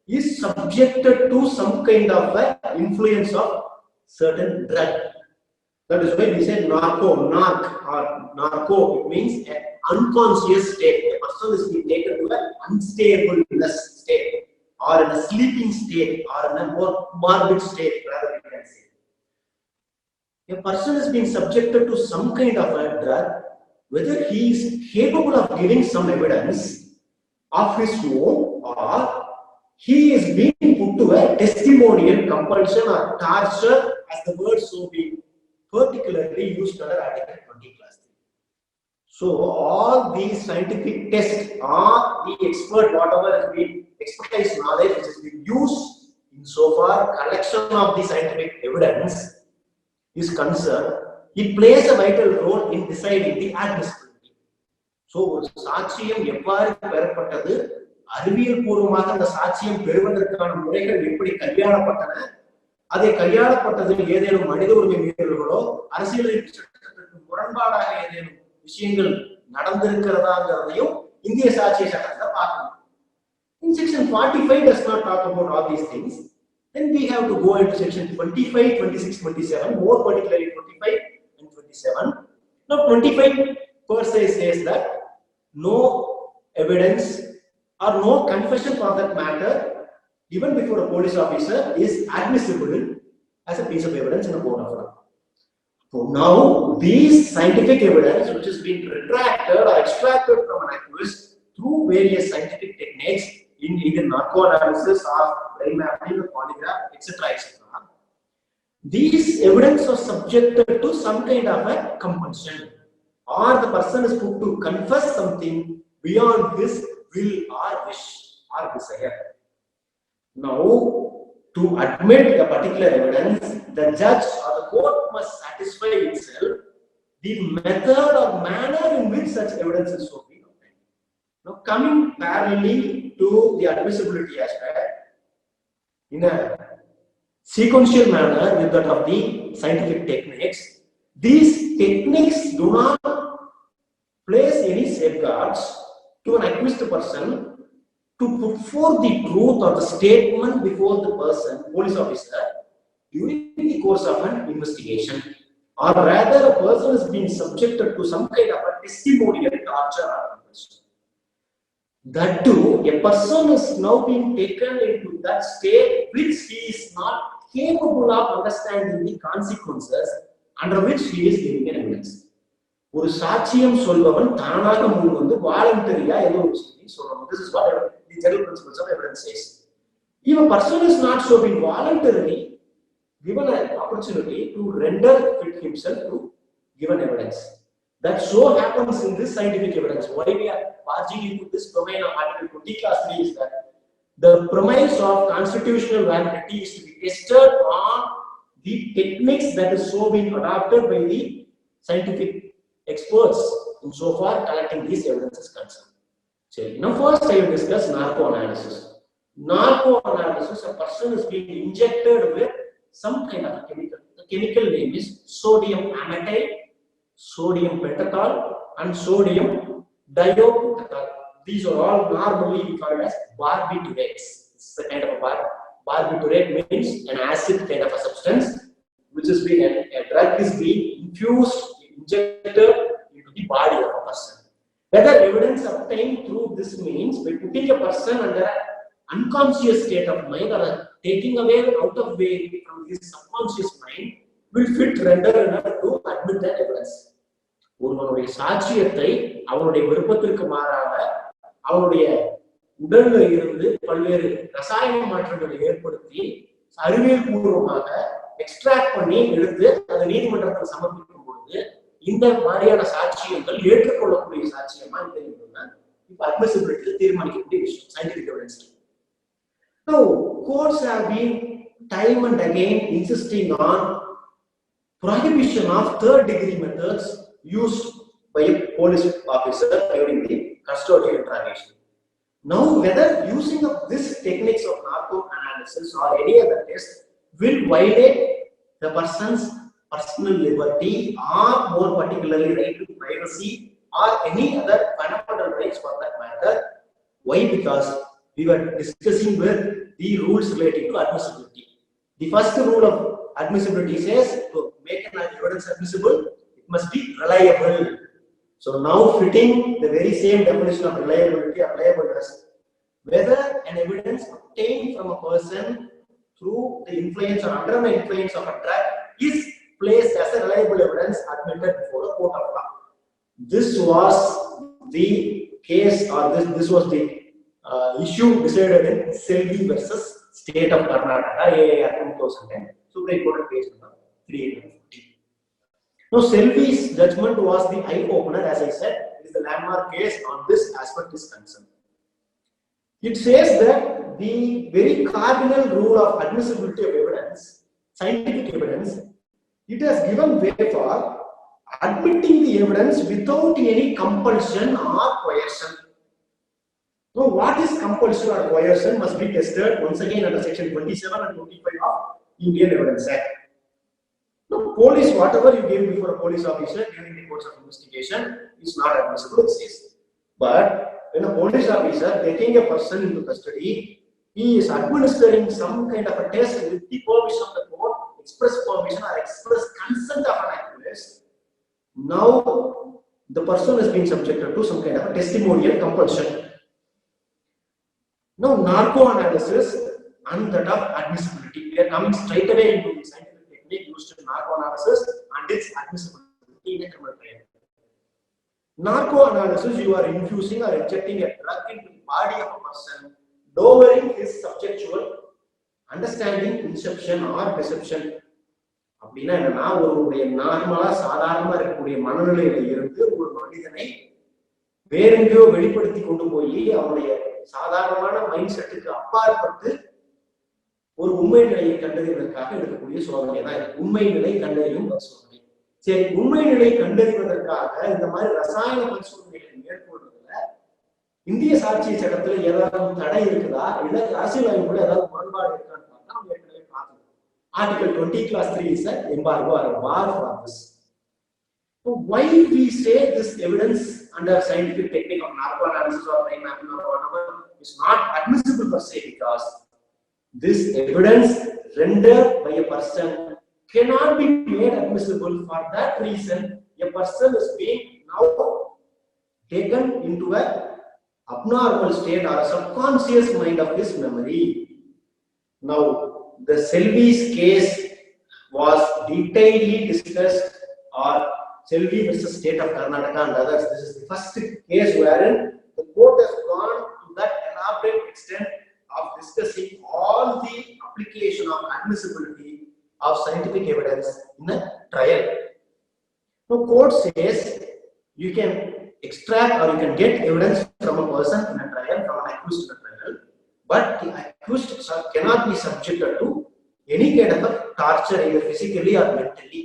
is subjected to some kind of influence of certain drug. That is why we say narco, it means an unconscious state. A person is being taken to an unstableness state, or in a sleeping state, or in a more morbid state, rather we can say. A person is being subjected to some kind of a drug, whether he is capable of giving some evidence of his own, or he is being put to a testimonial compulsion or torture, as the word so being particularly used under Article 20 class 3. So all these scientific tests or the expert, whatever has been expertise knowledge which has been used insofar collection of the scientific evidence is concerned, it plays a vital role in deciding the admissibility. So சாட்சியம் எவ்வாறு பெறப்பட்டது, அறிவியல் பூர்வமாக அந்த சாட்சியம் பெறுவதற்கான முறைகள் எப்படி கையாளப்பட்டன, அதை கையாளப்பட்டதில் ஏதேனும் மனித உரிமை மீறல்களோ அரசியலமைப்பு சட்டத்திற்கு முரண்பாடாக ஏதேனும் விஷயங்கள் நடந்திருக்கிறதாங்கிறதையும் இந்திய சாட்சிய சட்டத்தை பார்க்கணும். In section 45 does not talk about all these things. Then we have to go into section 25, 26, 27, more particularly 25 and 27. Now 25 per se says that no evidence or no confession for that matter given before a police officer is admissible as a piece of evidence in a court of law. So now these scientific evidence which has been retracted or extracted from an accused through various scientific techniques in either narco-analysis or brain mapping or polygraph, etc., etc. These evidence was subjected to some kind of a compulsion. or the person is put to confess something beyond his will or wish or desire. Now, to admit the particular evidence, the judge or the court must satisfy itself the method or manner in which such evidence is so being obtained. Now, coming parallelly to the admissibility aspect, in a sequential manner with that of the scientific techniques, these techniques do not place any safeguards to an accused person to put forth the truth or the statement before the person, police officer, during the course of an investigation, or rather a person is being subjected to some kind of a testimonial torture or compulsion. That too, a person is now being taken into that state which he is not capable of understanding the consequences under which he is giving an evidence. ஒரு சாட்சியம் சொல்பவன் தானாக முன் வந்து வாலண்டரியா ஏதோ ஒரு செய்தி சொல்லணும். This is what the general principles of evidence says. If a person is not so being voluntarily given an opportunity to render fit himself to give an evidence. That so happens in this scientific evidence. Why we are barging into this domain of Article 20 Class 3 is that the premise of constitutional validity is to be tested on the techniques that is so being adopted by the scientific experts in so far collecting these evidences concerned. So, now first I will discuss narco analysis. Narco analysis, a person is being injected with some kind of a chemical. The chemical name is sodium amytide, sodium pentothal, and sodium diopentol. These are all normally called as barbiturates. It's a kind of a barbiturate means an acid kind of a substance which is being a drug is being infused, injected into the body of a person. Whether evidence obtained through this means by putting a person under an unconscious state of mind or taking away out of way from his subconscious mind will fit render enough to admit that evidence. ஒருவனுடைய சாட்சியத்தை அவனுடைய விருப்பத்திற்கு மாறாக அவனுடைய உடல்ல இருந்து பல்வேறு ரசாயன மாற்றங்களை ஏற்படுத்தி அறிவியல் பூர்வமாக எக்ஸ்ட்ராக்ட் பண்ணி எடுத்து அதை நீதிமன்றத்தில் சமர்ப்பிக்கும் பொழுது இந்த மாதிரியான சாட்சியங்கள் ஏற்றுக்கொள்ளக்கூடிய சாட்சியமா இல்லைன்னா இப்ப அட்மிசிபிலிட்டியில் தீர்மானிக்கக்கூடிய விஷயம் scientific evidence. Now, courts have been time and again insisting on prohibition of third degree methods used by a police officer during the custodial interrogation. Now, whether using of this techniques of narco analysis or any other test will violate the person's personal liberty or more particularly right to privacy or any other fundamental rights for that matter. Why? Because we were discussing with the rules relating to admissibility. The first rule of admissibility says to make an evidence admissible, it must be reliable. So now fitting the very same definition of reliability or reliableness, whether an evidence obtained from a person through the influence or under the influence of a drug is placed as a reliable evidence admitted before a court of law. This was the case, or this was the issue decided in Selvi versus State of Karnataka, AIR 2010, Supreme Court case number 350. Now, Selvi's judgment was the eye opener, as I said, it is the landmark case on this aspect is concerned. It says that the very cardinal rule of admissibility of evidence, scientific evidence, it has given way for admitting the evidence without any compulsion or coercion. Now, what is compulsion or coercion must be tested once again under section 27 and 25 of Indian Evidence Act. Now, police, whatever you gave before a police officer during the course of investigation is not admissible, it says. But when a police officer taking a person into custody, he is administering some kind of a test with the permission of the court, express permission or express consent of an accused. Now, the person is being subjected to some kind of a testimonial compulsion. Now, narco analysis and that of admissibility. We are coming straight away into the scientific technique used in narco analysis and its admissibility in a criminal trial. Narco analysis, you are infusing or injecting a drug into the body of a person, lowering his subjectual understanding, inception or deception. அப்படின்னா என்னன்னா, ஒரு நார்மலா சாதாரணமா இருக்கக்கூடிய மனநிலையில இருந்து ஒரு மனிதனை வேறெங்கோ வெளிப்படுத்தி கொண்டு போய் அவருடைய சாதாரணமான மைண்ட் செட்டுக்கு அப்பாற்பட்டு ஒரு உண்மை நிலையை கண்டறிவதற்காக எடுக்கக்கூடிய சோதனை தான் உண்மை நிலை கண்டறியும் பரிசோதனை. சரி, உண்மை நிலை கண்டறிவதற்காக இந்த மாதிரி ரசாயன பரிசோதனைகளை மேற்கொள்வதில் இந்திய சாட்சிய சட்டத்துல ஏதாவது தடை இருக்குதா, இல்ல அரசியல் அமைப்புல ஏதாவது முரண்பாடு இருக்கான்னு பார்த்தா நம்ம ஏற்கனவே பார்த்தோம். Article 20 Clause 3 is an embargo or a bar for this. So why we say this evidence under scientific technique of narco-analysis or brain mapping or whatever is not admissible per se, because this evidence rendered by a person cannot be made admissible. For that reason, a person is being now taken into a abnormal state or a subconscious mind of his memory. Now, the Selvi's case was detailedly discussed, or Selvi versus State of Karnataka and others. This is the first case wherein the court has gone to that elaborate extent of discussing all the application of admissibility of scientific evidence in a trial. Now, court says you can extract or you can get evidence from a person in a trial, from an accused in a trial, but the accused cannot be subjected to any kind of a torture, either physically or mentally.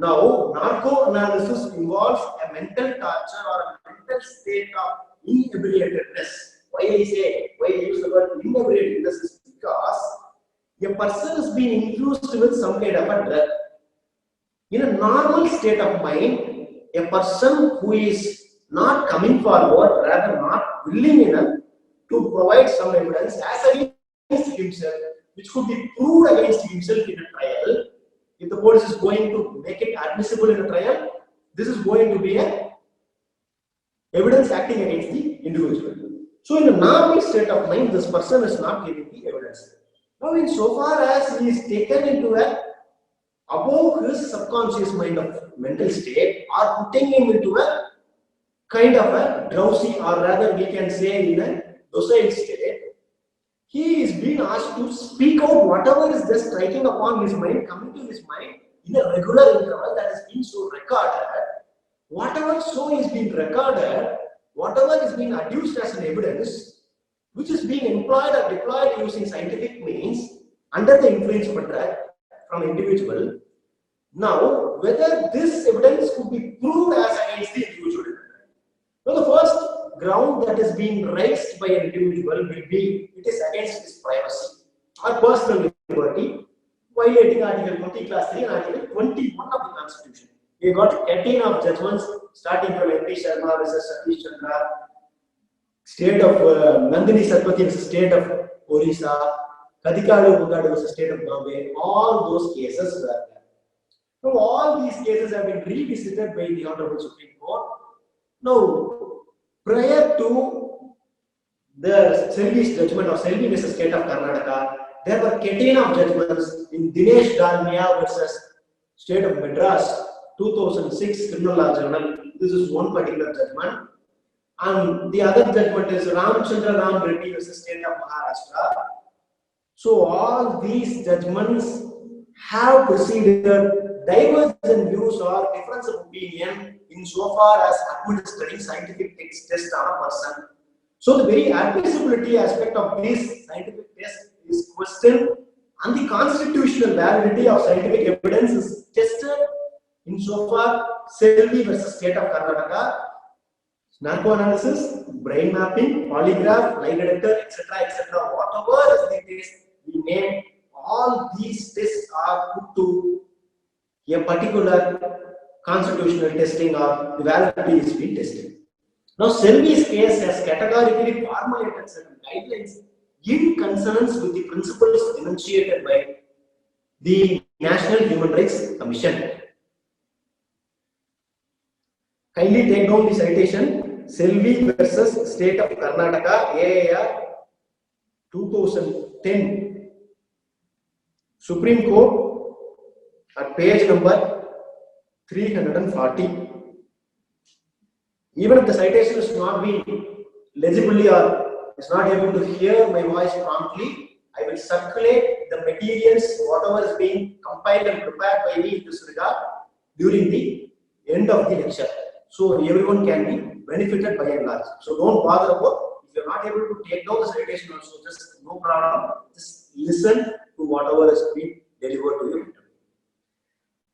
Now, narco-analysis involves a mental torture or a mental state of inebriatedness. Why I use the word inebriatedness is because a person is being infused with some kind of a drug. In a normal state of mind, a person who is not coming forward, rather not willing enough to provide some evidence as against himself, which could be proved against himself in a trial. If the court is going to make it admissible in a trial, this is going to be a evidence acting against the individual. So in a normal state of mind, this person is not giving the evidence. Now, in so far as he is taken into a above his subconscious mind of mental state, or putting him into a kind of a drowsy, or rather we can say in a docile state, he is being asked to speak out whatever is just striking upon his mind, coming to his mind in a regular interval that is being so recorded. Whatever so is being recorded, whatever is being adduced as an evidence, which is being employed or deployed using scientific means under the influence of a drug from individual. Now, whether this evidence could be proved as against the individual. Now, the first ground that is being raised by an individual will be it is against his privacy or personal liberty, violating Article 20 Clause 3 and Article 21 of the Constitution. We got 18 of judgments starting from MP Sharma versus Satish Chandra, state of Nandini Sarpati versus state of Orissa, Kadikadu Mugadu versus state of Bombay. All those cases were there. Now, all these cases have been revisited by the Honorable Supreme Court. Now, prior to the Selvi's judgment or Selvi versus State of Karnataka, there were 18 of judgments in Dinesh Dalmia versus State of Madras, 2006 Criminal Law Journal. This is one particular judgment. And the other judgment is Ramchandra Ram Reddy versus State of Maharashtra. So all these judgments have proceeded divergent views or difference of opinion in so far as administering scientific test on a person. So the very admissibility aspect of this scientific test is questioned, and the constitutional validity of scientific evidence is tested in so far Selvi versus State of Karnataka, narco-analysis, brain mapping, polygraph, lie detector, etc., whatever is the test we name, all these tests are put to a particular constitutional testing or the validity is being tested. Now, Selvi's case has categorically formulated certain guidelines in consonance with the principles enunciated by the National Human Rights Commission. Kindly take down the citation: Selvi versus State of Karnataka, AIR 2010, Supreme Court, at page number 340. Even if the citation is not being legibly or is not able to hear my voice promptly, I will circulate the materials, whatever is being compiled and prepared by me in this regard during the end of the lecture. so everyone can be benefited by and large. So don't bother about if you're not able to take down the citation also, just no problem, just listen to whatever has been delivered to you.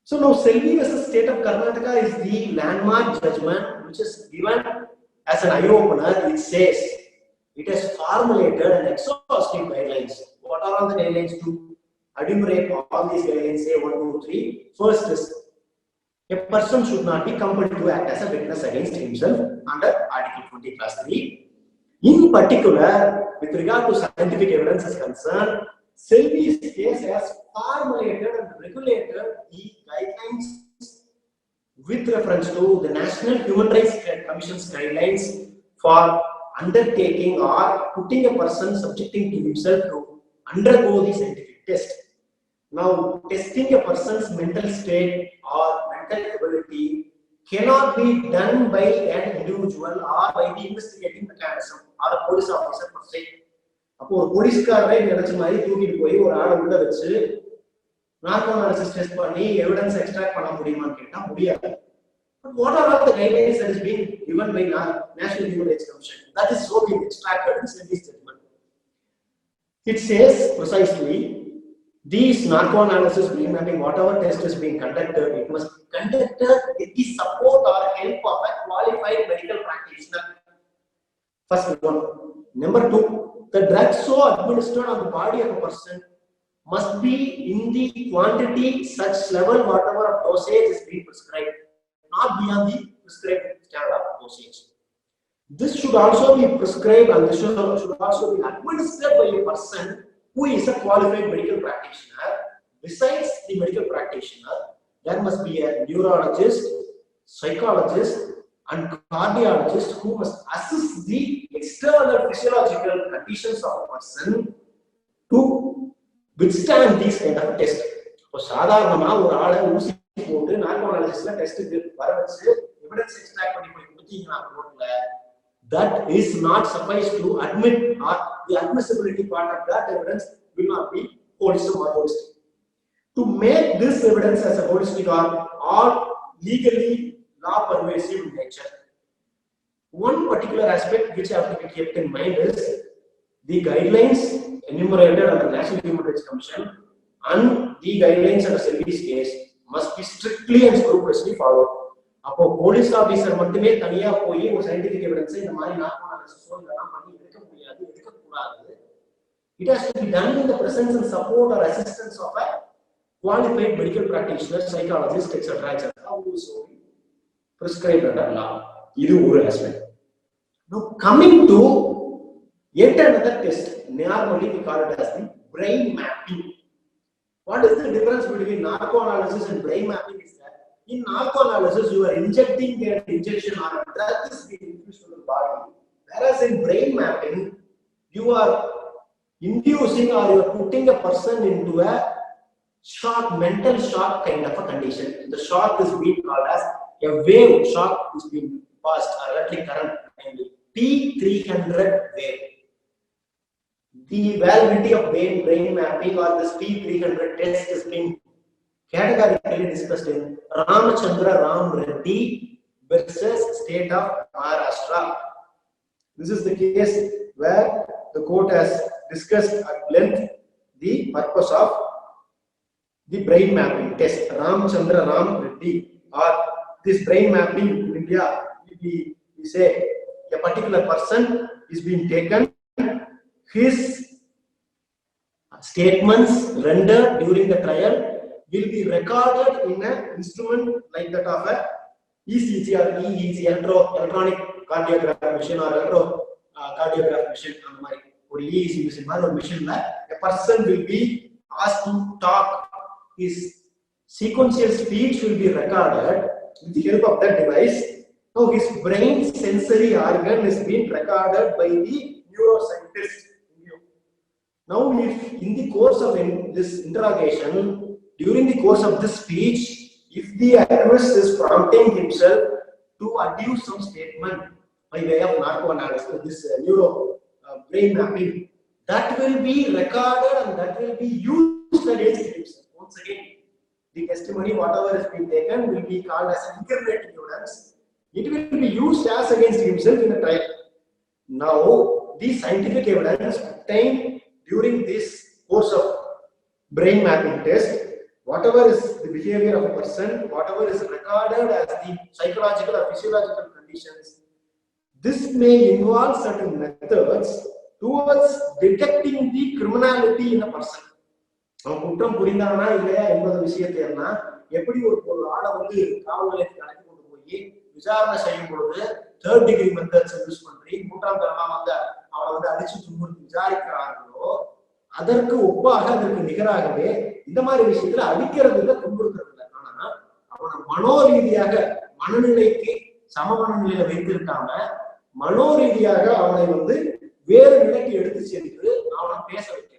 So now Selvi versus State of Karnataka is the landmark judgment which is given as an eye-opener. It says it has formulated an exhaustive guidelines. What are all the guidelines to enumerate all these guidelines? Say 1, 2, 3. First is a person should not be compelled to act as a witness against himself under Article 20, Clause 3. In particular, with regard to scientific evidence is concerned, Selvi's case has formulated and regulated the guidelines with reference to the National Human Rights Commission's guidelines for undertaking or putting a person subjecting to himself to undergo the scientific test. Now, testing a person's mental state or mental ability cannot be done by an individual or by the investigating mechanism or a police officer per se. அப்போ ஒரு போலீஸ்காரரை நினைச்ச மாதிரி தூக்கிட்டு போய் ஒரு ஆளை உள்ள வச்சு நார்கோ அனாலிசிஸ் டெஸ்ட் பண்ணி எவிடன்ஸ் எக்ஸ்ட்ராக்ட் பண்ண முடியுமான்னு கேட்டா முடியாது. But what are all the guidelines that is being given by National Human Rights Commission? That is so being extracted in Selvi's judgment. It says precisely these narco analysis, brain mapping, whatever test is being conducted, it must be conducted with the support or help of a qualified medical practitioner. First one. Number two, the drug so administered on the body of a person must be in the quantity such level whatever of dosage is being prescribed, not beyond the prescribed standard of dosage. This should also be prescribed and this should also be administered by a person who is a qualified medical practitioner. Besides the medical practitioner, there must be a neurologist, psychologist, and cardiologist who must assess the external physiological conditions of a person to withstand these kind of tests. So, சாதாரணமா ஒரு ஆளை ஊசி போட்டு narco அனாலிசிஸ்ல டெஸ்ட்க்கு வர வச்சு evidence extract பண்ணி போய் கொடுத்தீங்கன்னா ரோட்ல, that is not suffice to admit or the admissibility part of that evidence will not be holistic or holistic. To make this evidence as a holistic or legally law pervasive in nature. One particular aspect which have to be kept in mind is the guidelines enumerated under National Human Rights Commission and the guidelines under Selvi's case must be strictly and scrupulously followed. அப்போ police officer மட்டுமே தனியா போய் ஒரு scientific evidence இந்த மாதிரி narco analysis இதெல்லாம் பண்ணி எடுக்க முடியாது, எடுக்க கூடாது. It has to be done in the presence and support or assistance of a qualified medical practitioner, psychologist, etc. who is prescribed under law. This is one aspect. Now coming to yet another test, normally we call it as the brain mapping. What is the difference between narco analysis and brain mapping is that in narco analysis you are injecting an injection or a drug is being infused to the body, whereas in brain mapping you are inducing or you are putting a person into a shock, mental shock kind of a condition. The shock is being called as a wave shock is being passed, or electric current, namely P300 wave. The validity of brain mapping or this P300 test is being categorically discussed in Ramachandra Ram Reddy versus State of Maharashtra. This is the case where the court has discussed at length the purpose of the brain mapping test. Ramachandra Ram Reddy, or this brain mapping in India, we say a particular person is being taken, his statements rendered during the trial will be recorded in an instrument like that of a ECG or EEG, electronic cardiograph machine or electrocardiograph machine. Or EEG machine or machine, a person will be asked to talk. His sequential speech will be recorded with the help of that device. Now his brain sensory organ is being recorded by the neuroscientist. Now if in the course of this interrogation, during the course of this speech, if the accused is prompting himself to adduce some statement by way of narco analysis, this neuro brain mapping, that will be recorded and that will be used against himself. Once again, the testimony, whatever has been taken, will be called as an incriminating evidence. it will be used as against himself in a trial. Now, the scientific evidence obtained during this course of brain mapping test, whatever is the behavior of a person, whatever is recorded as the psychological or physiological conditions, this may involve certain methods towards detecting the criminality in a person. குற்றம் புரிந்தானா இல்லையா என்பது விஷயத்தை எல்லாம் எப்படி ஒரு ஆளை வந்து காவல் நிலையத்துக்கு அழைத்து கொண்டு போய் விசாரணை செய்யும் பொழுது தேர்ட் டிகிரி மெத்தட்ஸ் யூஸ் பண்ணி மூன்றாம் தரமா வந்து அவனை வந்து அடிச்சு துன்புறுத்தி விசாரிக்கிறார்களோ அதற்கு ஒப்பாக அதற்கு நிகராகவே இந்த மாதிரி விஷயத்துல அடிக்கிறது இல்லை, துன்புறுத்துறது இல்லை. ஆனா அவனை மனோரீதியாக மனநிலைக்கு சம மனநிலையில வைத்திருக்காம மனோரீதியாக அவனை வந்து வேறு நிலைக்கு எடுத்து சென்று அவனை பேச வைக்கிறது.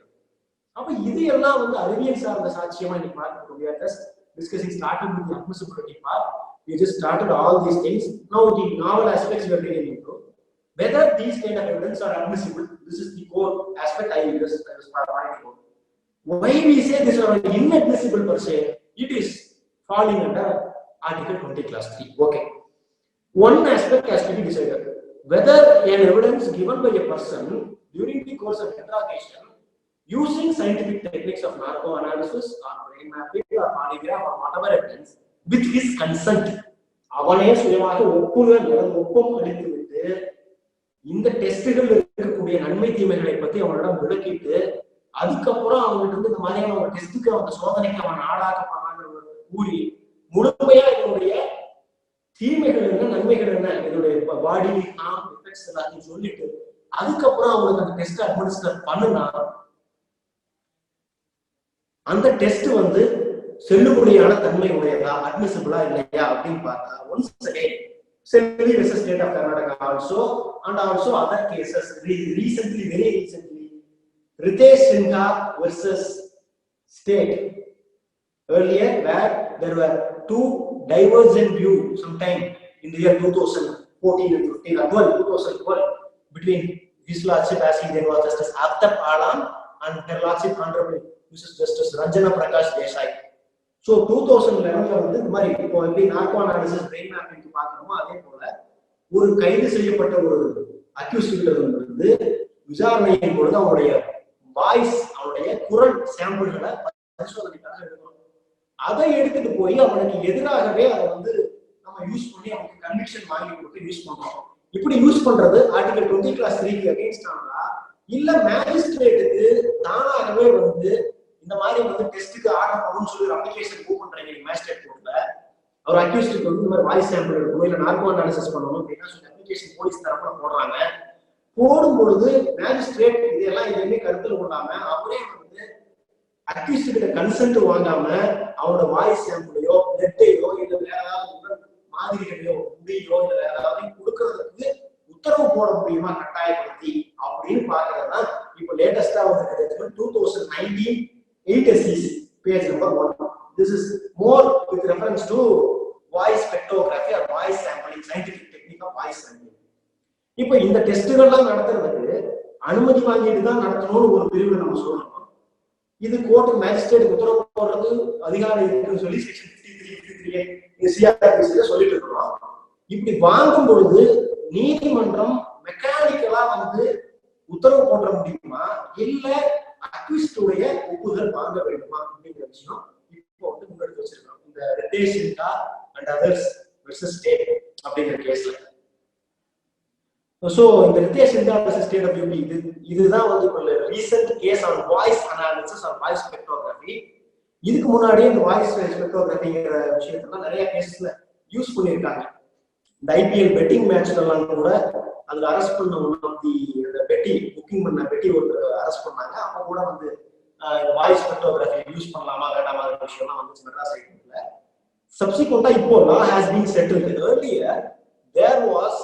அப்ப இது எல்லாம் வந்து அறிவியல் சார்ந்த சாட்சியமா இன்னைக்கு பார்க்க முடியாது. Discussing starting with the admissibility part, we just started all these things. Now the novel aspects we are getting into whether these kind of evidence are admissible. This is the core aspect I was pointing out. Why we say this are inadmissible per se? It is falling under Article 20 Class 3. Okay. One aspect has to be decided. Whether an evidence given by a person during the course of interrogation using scientific techniques of narco analysis or brain mapping or polygraph or whatever evidence with his consent, அவனே சுயமாக ஒப்பம் அளித்து விட்டு இந்த டெஸ்டுகள் இருக்கக்கூடிய நன்மை தீமைகளை பத்தி அவனிடம் விளக்கிட்டு அதுக்கப்புறம் அவங்ககிட்ட இருந்து இந்த மாதிரியான ஒரு டெஸ்டுக்கு அவங்க சோதனைக்கு அவன் ஆளாக்கப்படுறாங்க கூறி முழுமையா இதனுடைய தீமைகள் என்ன நன்மைகள் என்ன இதனுடைய பாடி ஹார்ம் எஃபெக்ட்ஸ் எல்லாத்தையும் சொல்லிட்டு அதுக்கப்புறம் அவங்களுக்கு அந்த டெஸ்ட் அட்மினிஸ்டர் பண்ணுனா அந்த டெஸ்ட் வந்து செல்லுபடியான தன்மை உடையதா அட்மிசிபிளா இல்லையா அப்படின்னு பார்த்தா once again Selvi versus State of Karnataka also and also other cases recently, very recently, Ritesh Sinha versus State earlier where there were two divergent views sometime in the year 2014 and 15 or 2012 between His Lordship as he then was Justice Aftab Alam and Her Lordship Honorable Mrs. Justice Ranjana Prakash Desai. So 2011 வந்து இந்த மாதிரி இப்போ எப்படி narco analysis brain mapping பார்க்கணுமோ அதே போல ஒரு கைது செய்யப்பட்ட ஒரு அக்யூஸ்ட் வந்து விசாரணையின் பொழுது அவனுடைய வாய்ஸ் அவனுடைய குரல் சாம்பிள்களை பரிசோதனைக்காக எடுக்கணும். அதை எடுத்துட்டு போய் அவனுக்கு எதிராகவே அதை வந்து நம்ம யூஸ் பண்ணி அவனுக்கு கன்விக்ஷன் வாங்கி கொடுத்து யூஸ் பண்றோம். இப்படி யூஸ் பண்றது ஆர்டிகல் 20 கிளாஸ் 3 அகைன்ஸ்ட் ஆனா இல்ல மேஜிஸ்ட்ரேட்டுக்கு தானாகவே வந்து இந்த மாதிரி வந்து டெஸ்ட்டுக்கு ஆர்டர் பண்ணணும்னு சொல்லி ஒரு அப்ளிகேஷன் மூவ் பண்றீங்க மேஜிஸ்ட்ரேட் கோர்ட்ல அவர் அக்யூஸ்டுக்கு வந்து இந்த மாதிரி வாய்ஸ் சாம்பிள் எடுக்கணும் இல்ல நார்கோ அனாலிசிஸ் பண்ணணும் அப்படின்னா சொல்லி அப்ளிகேஷன் போலீஸ் தரப்புல போடுறாங்க. போடும் பொழுது மேஜிஸ்ட்ரேட் இதெல்லாம் எதுவுமே கருத்தில் கொள்ளாம அவரே வந்து அக்யூஸ்ட் கிட்ட கன்சென்ட் வாங்காம அவனோட வாய்ஸ் சாம்பிளையோ பிளட்டையோ இல்ல வேற ஏதாவது மாதிரிகளையோ முடியோ இல்ல வேற ஏதாவது கொடுக்கறதுக்கு உத்தரவு போட முடியுமா கட்டாயப்படுத்தி அப்படின்னு பாக்குறதுதான் இப்ப லேட்டஸ்டா வந்து 2019 8 SEC page number 1. This is more with reference to voice spectrography or voice sampling, scientific technique of voice sampling. இப்போ இந்த டெஸ்ட்கள்லாம் நடத்துறதுக்கு அனுமதி வாங்கிட்டு தான் நடத்தணும்னு ஒரு பிரிவு நம்ம சொல்லணும். இது கோர்ட் மேஜிஸ்ட்ரேட் உத்தரவு போடுறது அதிகாரம் இருக்குன்னு சொல்லி செக்ஷன் 53 சிஆர்பிசில சொல்லிட்டு இருக்கோம். இப்படி வாங்கும் பொழுது நீதிமன்றம் மெக்கானிக்கலா வந்து உத்தரவு போட முடியுமா இல்ல அக்யூஸ்டுடைய ஒப்புதல் வாங்க வேண்டுமா அப்படிங்கிற விஷயம் இப்போ வந்து முன்னெடுத்து வச்சிருக்கோம் இந்த Ritesh Sinha and others versus state அப்படிங்கிற கேஸ்ல. சோ இந்த Ritesh Sinha versus state of UP இதுதான் வந்து இப்போ recent case on voice analysis on voice spectrography. இதுக்கு முன்னாடியே இந்த வாய்ஸ் ஸ்பெக்ட்ரோகிராஃபிங்கிற விஷயத்தெல்லாம் நிறைய கேஸ்ல யூஸ் பண்ணியிருக்காங்க. இந்த ஐபிஎல் பெட்டிங் மேட்ச்லாம் கூட அதுல அரெஸ்ட் பண்ண பெட்டி புக்கிங் பண்ண பெட்டி ஒருத்தர் அரெஸ்ட் பண்ணாங்க. அப்ப கூட வந்து வாய்ஸ் ஸ்பெக்ட்ரோகிராஃபி யூஸ் பண்ணலாமா வேண்டாமா விஷயம்லாம் வந்து மெட்ராஸ் ஹைகோர்ட்ல. சப்சிக்வெண்டா இப்போ law has been settled. Earlier there was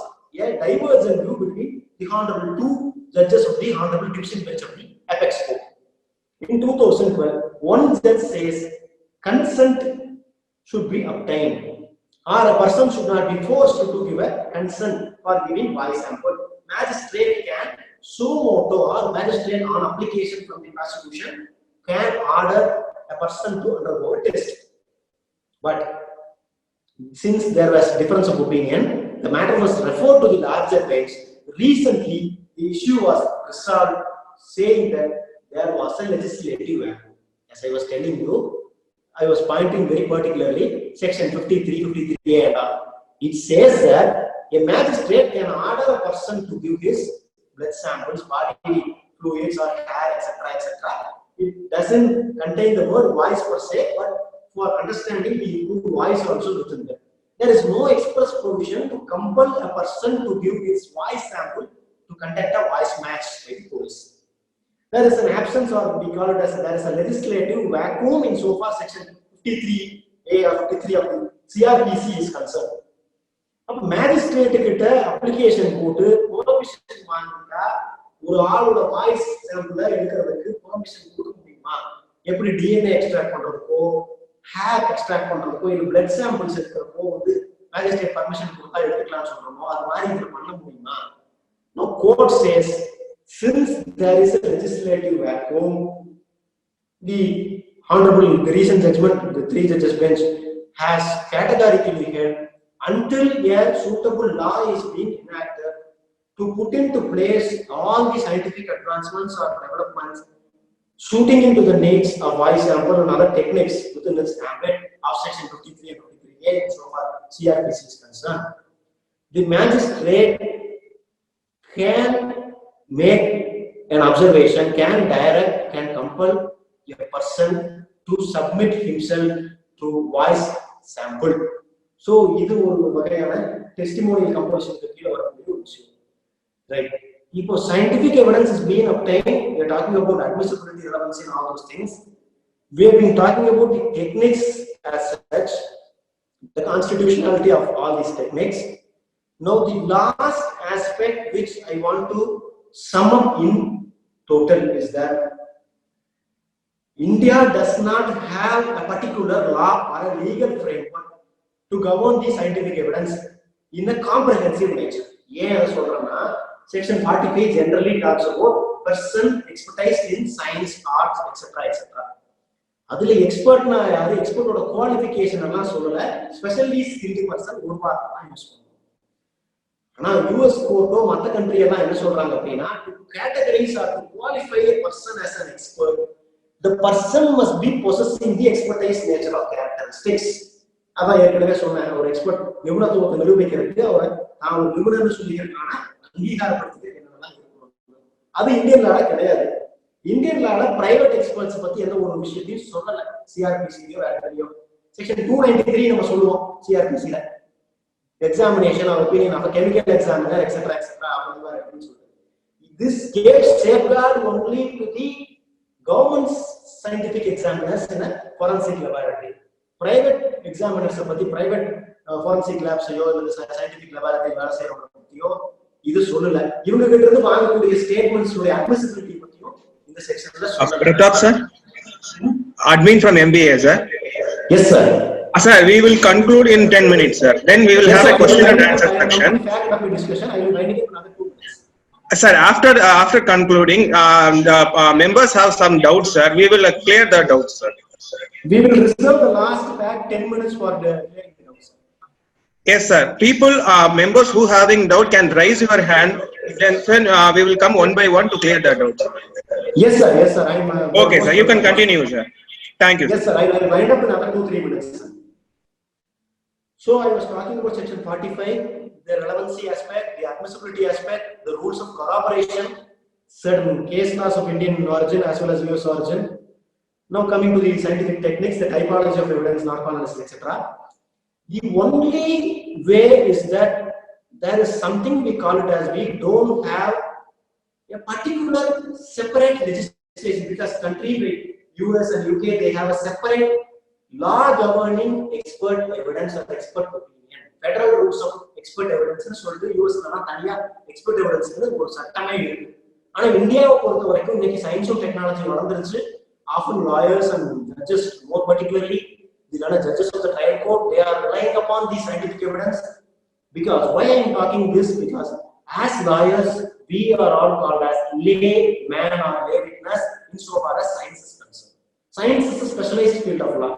a divergent view between the honorable two judges of the honorable division bench of the apex court. In 2012 one judge says consent should be obtained or a person should not be forced to give a consent for giving voice sample. Magistrate can suo motu or magistrate on application from the prosecution can order a person to undergo a test. But since there was difference of opinion, the matter was referred to the larger bench. Recently, the issue was resolved, saying that there was a legislative vacuum. As I was telling you, I was pointing very particularly section 53, 53A and all. It says that a magistrate can order a person to give his blood samples, body fluids or hair, etc., etc. It doesn't contain the word voice per se, but for understanding, we include voice also within there. There is no express provision to compel a person to give his voice sample to conduct a voice match by the police. There is an absence, or we call it as there is a legislative vacuum in so far section 53A or 53 of the CRPC is concerned. Magistrate கிட்ட application போட்டு permission வாங்கிட்டா ஒரு ஆளோட voice சாம்பிள எடுக்கிறதுக்கு permission கொடுக்க முடியுமா? எப்படி DNA extract பண்றதுக்கோ hair extract பண்றதுக்கோ இல்ல பிளட் சாம்பிள்ஸ் எடுக்கிறதுக்கோ வந்து மேஜிஸ்ட்ரேட் பர்மிஷன் கொடுத்தா எடுத்துக்கலாம் சொல்றோமோ அது மாதிரி இது பண்ண முடியுமா? No, court says since there is a legislative vacuum, the honorable the recent judgment, the 3 judges bench has categorically held until a suitable law is being enacted to put into place all the scientific advancements or developments shooting into the needs of voice sample and other techniques within its ambit of section 53 and 53A so far CRPC is concerned, the magistrate can make an observation, can direct, can compel a person to submit himself to voice sample. So, இது ஒரு வகையான testimonial compulsion கீழ வரக்கூடிய ஒரு விஷயம். Right. இப்போ scientific evidence is being obtained. We are talking about admissibility, relevancy, and all those things. We have been talking about the techniques as such, the constitutionality of all these techniques. Now, the last aspect which I want to sum up in total is that India does not have a particular law or a legal framework to govern the scientific evidence in a comprehensive nature. Section 45 generally talks about person expertise in science, arts, etc., etc. Adile expert na yaru expert oda qualification alla sollala, specially skilled person ஒரு வார்த்தை use பண்ணுவோம். ஆனா US கோர்ட்டோ மற்ற country எல்லாம் என்ன சொல்றாங்க அப்படின்னா, to categorize or to qualify a person as an expert, the person must be possessing the expertise nature of characteristics. அதான் ஏற்கனவே சொன்னேன், ஒரு எக்ஸ்பர்ட் நிபுணத்துவத்தை நிரூபிக்கிறதுக்கு அவரை நான் ஒரு நிபுணர்னு சொல்லியிருக்கான அங்கீகாரப்படுத்துறது என்னென்னலாம் இருக்கணும். அது இந்தியன் லால கிடையாது. இந்தியன் லால பிரைவேட் எக்ஸ்பர்ட்ஸ் பத்தி எந்த ஒரு விஷயத்தையும் சொல்லல. சிஆர்பிசியோ வேறலையோ செக்ஷன் 293 நம்ம சொல்லுவோம் சிஆர்பிசில examination of opinion of chemical examiner etcetera etcetera அப்படின்னு சொல்லுது. This gave safeguard only to the government's scientific examiners in a forensic laboratory. Private examiners பத்தி private forensic labs ஐயோ இல்ல scientific laboratory வேலை செய்யறவங்க பத்தியோ இது சொல்லல. இவங்க கிட்ட இருந்து வாங்கக்கூடிய ஸ்டேட்மெண்ட்ஸ் உடைய admissibility பத்தியும் இந்த செக்ஷன்ல சொல்லல. Pratap sir, admin from MBA sir. Yes sir. Sir, we will conclude in 10 minutes sir. Then we will have a question and answer section. I will wind it up another 2 minutes. Sir, after concluding, the members have some doubts sir. We will clear the doubts sir. We will reserve the last 10 minutes for the clearing the doubts. Yes sir, people members who having doubt can raise your hand, then we will come one by one to clear the doubts. Yes sir, yes sir. Okay sir, you can continue sir. Thank you. Yes sir, I will wind up in another 2-3 minutes. So I was talking about section 45, the relevancy aspect, the admissibility aspect, the rules of corroboration, certain case laws of Indian origin as well as US origin. Now coming to the scientific techniques, the typology of evidence, narco-analysis, etc. The only way is that there is something we call it as we don't have a particular separate legislation, because country like US and UK, they have a separate law governing expert evidence or expert opinion. Federal rules of expert evidence னு சொல்லிட்டு US ல தனியா expert evidence னு ஒரு சட்டமே இருக்கு. ஆனா இந்தியாவை பொறுத்த வரைக்கும் இன்னைக்கு சயின்ஸ் அண்ட் டெக்னாலஜி வளர்ந்துருச்சு. Often lawyers and judges, more particularly the judges of the trial court, they are relying upon the scientific evidence. Because why I am talking this? Because as lawyers, we are all called as lay man or lay witness insofar as science is concerned. Science is a specialized field of law.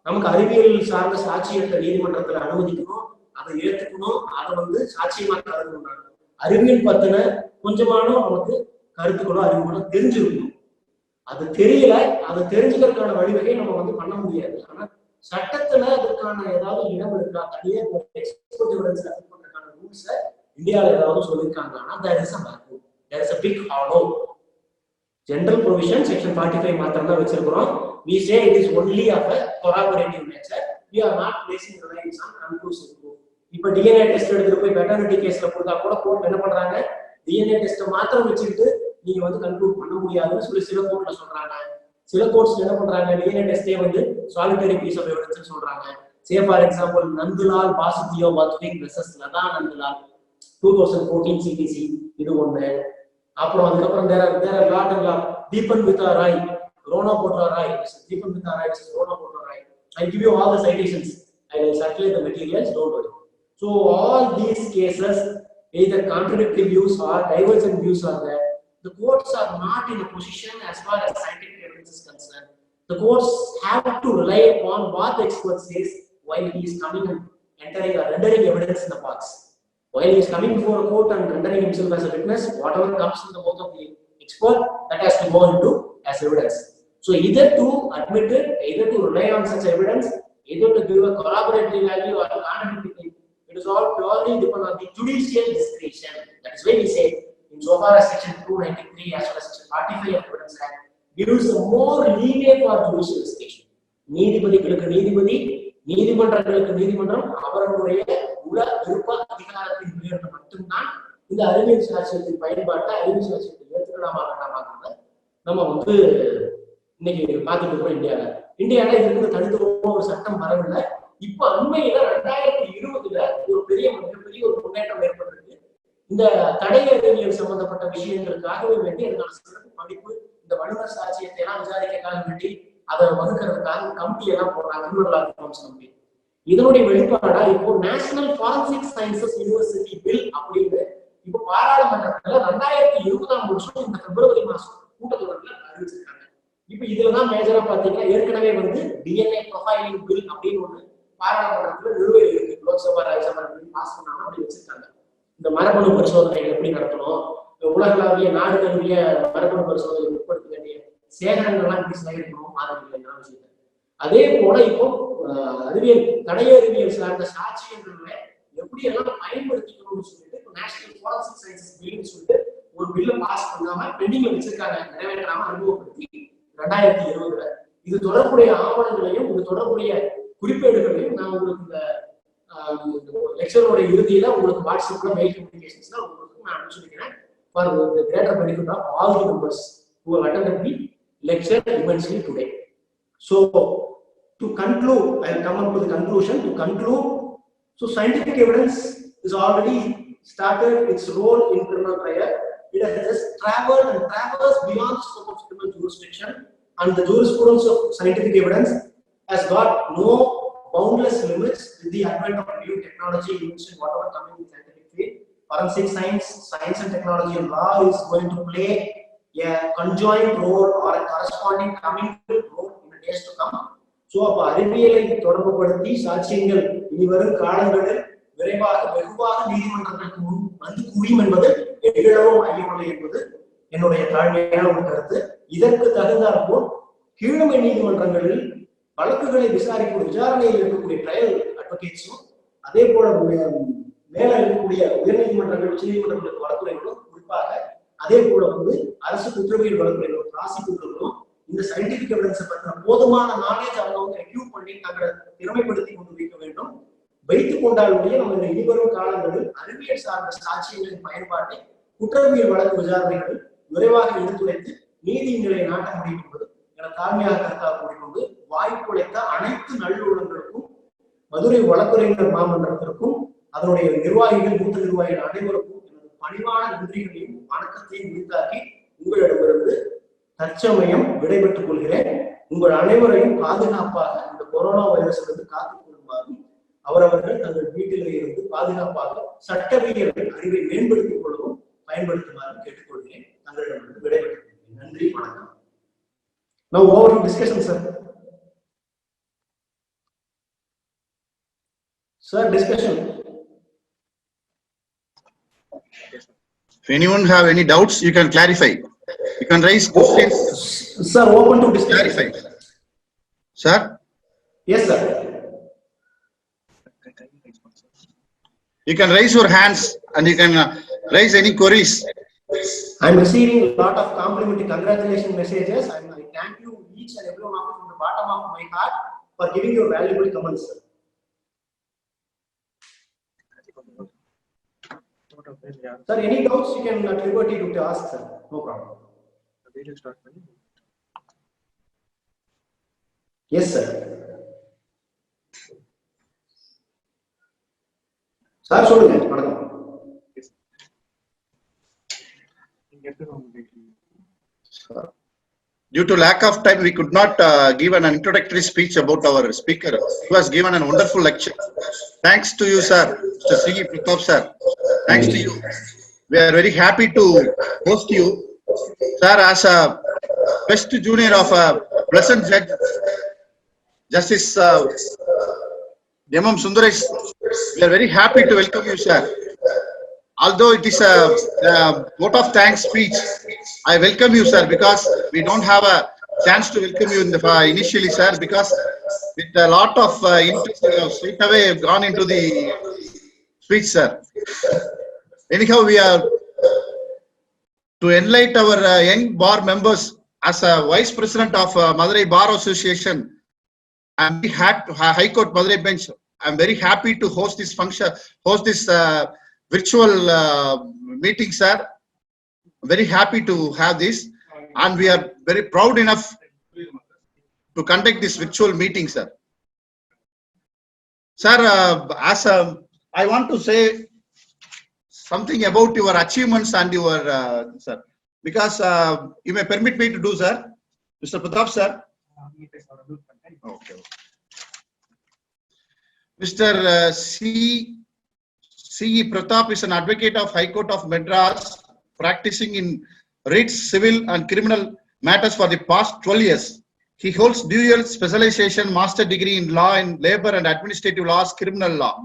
நமக்கு அறிவியல் சார்ந்த சாட்சியத்தை நீதிமன்றத்தில் அனுமதிக்கணும், அதை ஏற்றுக்கணும், அதை வந்து சாட்சியமா கருதணும். அறிவியல் பத்தின கொஞ்சமான நமக்கு கருத்துக்களும் அறிவுகளும் தெரிஞ்சிருக்கணும். அது தெரியல, அதை தெரிஞ்சுக்கிறதுக்கான வழிவகை நம்ம வந்து பண்ண முடியாது. ஆனா சட்டத்துல அதுக்கான ஏதாவது இடம் இருக்கா, தனியா எக்ஸ்போர்ட் எவிடன்ஸ் பண்றதுக்கான ரூல்ஸ் இந்தியாவில் ஏதாவது சொல்லியிருக்காங்க? ஆனா there is a vacuum, there is a big hollow. General provision section 45 மாத்திரம் தான் வச்சிருக்கிறோம். We say it is only of a corroborative nature. We are not placing reliance on conclusive proof. இப்ப DNA test எடுத்துட்டு போய் வெட்டர்னிட்டி கேஸ்ல கொடுத்தா கூட court என்ன பண்றாங்க, DNA டெஸ்ட் மாத்திரம் வச்சுக்கிட்டு நீங்க வந்து கன்க்ளூட் பண்ண முடியாதுன்னு சொல்லி சில கோர்ட்ல சொல்றாங்க. சில கோர்ட்ஸ் என்ன பண்றாங்க, டிஎன்ஏ டெஸ்டே வந்து சாலிட்டரி பீஸ் ஆஃப் எவிடன்ஸ் சொல்றாங்க. சே ஃபார் எக்ஸாம்பிள் நந்துலால் பாசிட்டிவ் பத்விக் வெர்சஸ் லதா நந்துலால் 2014 சிடிசி, இது ஒண்ணு. அப்புறம் அதுக்கப்புறம் there lot and lot Dipanwita Roy, Rona போட்ரா Rai, Deepan வித்தா Roy, Rona போட்ரா Rai. I give you all the citations. I will circulate the materials, don't worry. So all these cases, either contradictory views or divergent views are there. The courts are not in a position as far as scientific evidence is concerned. The courts have to rely upon what the expert says while he is coming and entering or rendering evidence in the box. While he is coming before a court and rendering himself as a witness, whatever comes in the mouth of the expert, that has to go into as evidence. So either to admit it, either to rely on such evidence, either to give a corroborative value or contradictory, it is all purely dependent on the judicial discretion. That is why we say, insofar as section 293 as well as section 45 of Evidence Act gives more leeway for judicial discretion. நீதிபதிகளுக்கு நீதிபதி, நீதிமன்றங்களுக்கு நீதிமன்றம் அவர்களுடைய உல விருப்ப அதிகாரத்தின் மீது மட்டும்தான் இந்த அறிவியல் சாட்சியத்தின் பயன்பாட்டை அறிவியல் சாட்சியத்தை ஏற்றுக்கலாமா வேண்டாமாங்கிறத நம்ம வந்து இன்னைக்கு பார்த்துட்டு இருக்கோம். இந்தியால இதுக்கு தனித்துவமா ஒரு சட்டம் வரவில்லை. இப்ப அண்மையில 2020 ஒரு மிகப்பெரிய ஒரு முன்னேற்றம் ஏற்பட்டிருக்கு. இந்த தடை அறிவியல் சம்பந்தப்பட்ட விஷயங்களுக்காகவே வேண்டி அதுக்கான சிறப்பு படிப்பு, இந்த வல்லுநர் சாட்சியத்தை எல்லாம் விசாரிக்கிறதுக்காக வேண்டி அதை வகுக்கிறதுக்காக கமிட்டி எல்லாம் போடுறாங்க, கிரிமினல் லா ரிஃபார்ம்ஸ் கமிட்டி. இதனுடைய வெளிப்பாடா இப்போ national forensic sciences university bill அப்படின்னு இப்போ பாராளுமன்றத்துல 2020ஆம் வருஷம் இந்த பிப்ரவரி மாசம் கூட்டத்தொடர்ல அறிவிச்சிருக்காங்க. இப்ப இதுலதான் மேஜரா பாத்தீங்கன்னா ஏற்கனவே வந்து டிஎன்ஏ ப்ரொஃபைலிங் பில் அப்படின்னு ஒண்ணு பாராளுமன்றத்துல நிறுவனம் இருக்கு. லோக்சபா ராஜ்யசபா பாஸ் பண்ணாம அப்படி வச்சிருக்காங்க. இந்த மரபணு பரிசோதனைகள் எப்படி நடத்தணும், உலகளாவிய நாடுகளுடைய மரபணு பரிசோதனை உட்படுத்த வேண்டிய சேகரங்கள்லாம் எப்படி சேகரிக்கணும், மாதிரிகள் விஷயம். அதே போல இப்போ அறிவியல் தடய அறிவியல் சார்ந்த சாட்சியங்கள்ல எப்படி எல்லாம் பயன்படுத்திக்கணும்னு சொல்லிட்டு இப்போ நேஷனல் ஃபாரன்சிக் சயின்சஸ் பில்னு சொல்லிட்டு ஒரு பில்ல பாஸ் பண்ணாம பெண்டிங்ல வச்சிருக்காங்க, நிறைவேற்றாம அறிமுகப்படுத்தி 2020. இது தொடர்புடைய ஆவணங்களையும் இது தொடர்புடைய குறிப்பேடுகளையும் நான் உங்களுக்கு இந்த லெக்சரோட இறுதியில உங்களுக்கு வாட்ஸ்அப்ல மெயில் கம்யூனிகேஷன்ஸ்ல உங்களுக்கு நான் அனுப்பிச்சிருக்கிறேன். For the greater benefit of all the members who have attended the lecture immensely today. So to conclude, I will come up with the conclusion. To conclude, so scientific evidence is already started its role in criminal trial. It has just traveled and travels beyond the scope of criminal jurisdiction, and the jurisprudence of scientific evidence has got no boundless limits with the advent of new technology, invention, whatever coming in scientific field. Forensic science, science and technology and law is going to play a conjoint role or a corresponding coming role in the days to come. So அப்ப அறிவியலை தொடர்புபடுத்தி சாட்சியங்கள் இனிவரும் காலங்களில் விரைவாக வெகுவாக நீதிமன்றங்களுக்கு முன் வந்து குவியும் என்பது எவ்வளவோ ஐயமில்லை என்பது என்னுடைய தாழ்மையான ஒரு கருத்து. இதற்கு தகுந்தாற்போல் கீழமை நீதிமன்றங்களில் வழக்குகளை விசாரணையில் இருக்கக்கூடிய ட்ரையல் அட்வொகேட்ஸும் அதே போல மேல இருக்கக்கூடிய உயர்நீதிமன்றங்கள் உச்ச நீதிமன்றங்களுக்கு வழக்குரைகளும் குறிப்பாக அதே போல வந்து அரசு குற்றவியல் வழக்குரைகளும் ப்ராசிக்யூட்டர்களும் இந்த சயின்டிபிக் எவிடன்ஸை பற்றின போதுமான நாலேஜ் அவங்க வந்து அக்யூப் பண்ணி தங்களை திறமைப்படுத்தி கொண்டு வைக்க வேண்டும். வைத்துக் கொண்டாலுடைய நம்ம இந்த இனிவரும் காலங்களில் அறிவியல் சார்ந்த சாட்சியங்களின் பயன்பாட்டை குற்றவியல் வழக்கு விசாரணைகளில் விரைவாக எடுத்துரைத்து நீதி நிலையை நாட்ட முடியும் என்பது என தாழ்மையாக கருத்தாக கூறிக்கொண்டு வாய்ப்புழைத்த அனைத்து நல்லுள்ளங்களுக்கும் மதுரை வழக்குரைஞர் மாமன்றத்திற்கும் அதனுடைய நிர்வாகிகள் மூத்த நிர்வாகிகள் அனைவருக்கும் எனது பணிவான நன்றிகளையும் வணக்கத்தையும் விரித்தாக்கி உங்களிடமிருந்து தற்சமயம் விடைபெற்றுக் கொள்கிறேன். உங்கள் அனைவரையும் பாதுகாப்பாக இந்த கொரோனா வைரஸிலிருந்து காத்துக் கொள்ளுமாறும் அவரவர்கள் தங்கள் வீட்டிலே இருந்து பாதுகாப்பாக சட்டவியல் அறிவை மேம்படுத்திக் கொள்ளவும் பயன்படுத்துமாறு கேட்டுக்கொள்கிறேன். தங்களிடமிருந்து விடைபெற்றுக் கொள்கிறேன். நன்றி, வணக்கம். Now over to discussion, sir. Sir, discussion. If anyone have any doubts, you can clarify. You can raise questions. Sir, open to discussion. Clarify. Sir, Yes, sir. you can raise your hands and you can raise any queries. I'm receiving a lot of complimentary congratulation messages, and I thank you each and every one of you from the bottom of my heart for giving your valuable comments, sir. Sir, any doubts you can at liberty to ask, sir. No problem. Yes, sir. Sir, சொல்லுங்க வணக்கம். Due to lack of time, we could not give an introductory speech about our speaker, who has given a wonderful lecture. Thanks to you, sir, Mr. C. Pratap, sir. Thanks to you. We are very happy to host you, sir, as a best junior of a present judge, Justice M.M. Sundaresh. We are very happy to welcome you, sir. Although it is a vote of thanks speech, I welcome you, sir, because we don't have a chance to welcome you in the initially, sir, because with a lot of interest, straight away gone into the speech, sir. Anyhow, we are to enlighten our young bar members. As a vice president of Madurai Bar Association, I'm High Court Madurai bench. I'm very happy to host this function, host this virtual meeting, sir. Very happy to have this, and we are very proud enough to conduct this virtual meeting, sir. Sir, I want to say something about your achievements and your, sir, because you may permit me to do, sir. Mr. Pratap, sir. Okay. Mr. C.E. Pratap is an advocate of High Court of Madras, practicing in writs, civil and criminal matters for the past 12 years. He holds dual specialization master degree in law and labor and administrative laws, criminal law.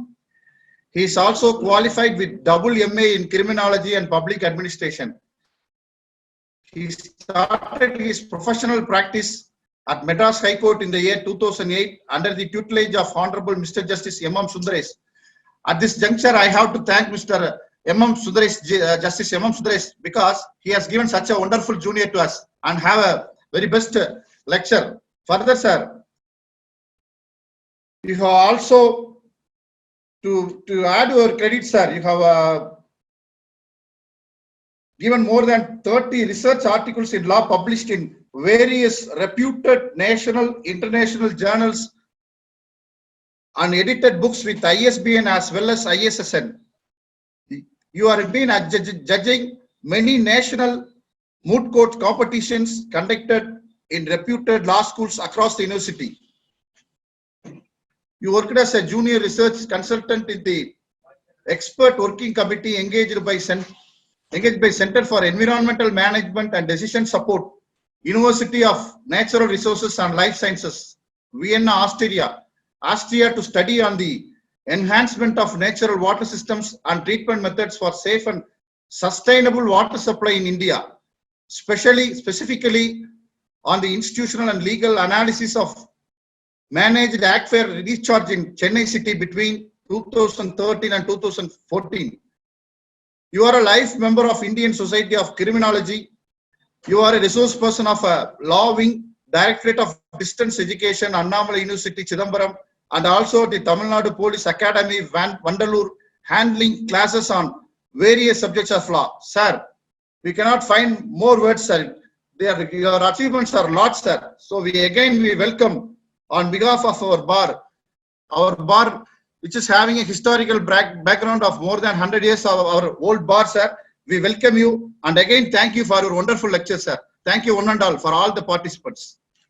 He is also qualified with double MA in criminology and public administration. He started his professional practice at Madras High Court in the year 2008 under the tutelage of Honorable Mr. Justice M.M. Sundaresh. At this juncture, I have to thank Mr. M.M. Sundaresh, Justice M.M. Sundaresh, because he has given such a wonderful junior to us and have a very best lecture. Further, sir, you have also, to add your credit, sir, you have given more than 30 research articles in law published in various reputed national, international journals, and edited books with ISBN as well as ISSN. You are been judging many national moot court competitions conducted in reputed law schools across the university. You worked as a junior research consultant in the expert working committee engaged by Center for Environmental Management and Decision Support, University of Natural Resources and Life Sciences, Vienna, Austria, to study on the enhancement of natural water systems and treatment methods for safe and sustainable water supply in India, specifically on the institutional and legal analysis of managed aquifer discharge in Chennai city between 2013 and 2014. You are a life member of Indian Society of Criminology. You are a resource person of a law wing, Directorate of Distance Education, Annamalai University, Chidambaram, and also the Tamil Nadu Police Academy, Vandalur, handling classes on various subjects of law. Sir, we cannot find more words, sir. Your achievements are lots, sir. So we welcome on behalf of our bar, which is having a historical background of more than 100 years of our old bar, sir. We welcome you, and again thank you for your wonderful lecture, sir. Thank you one and all for all the participants.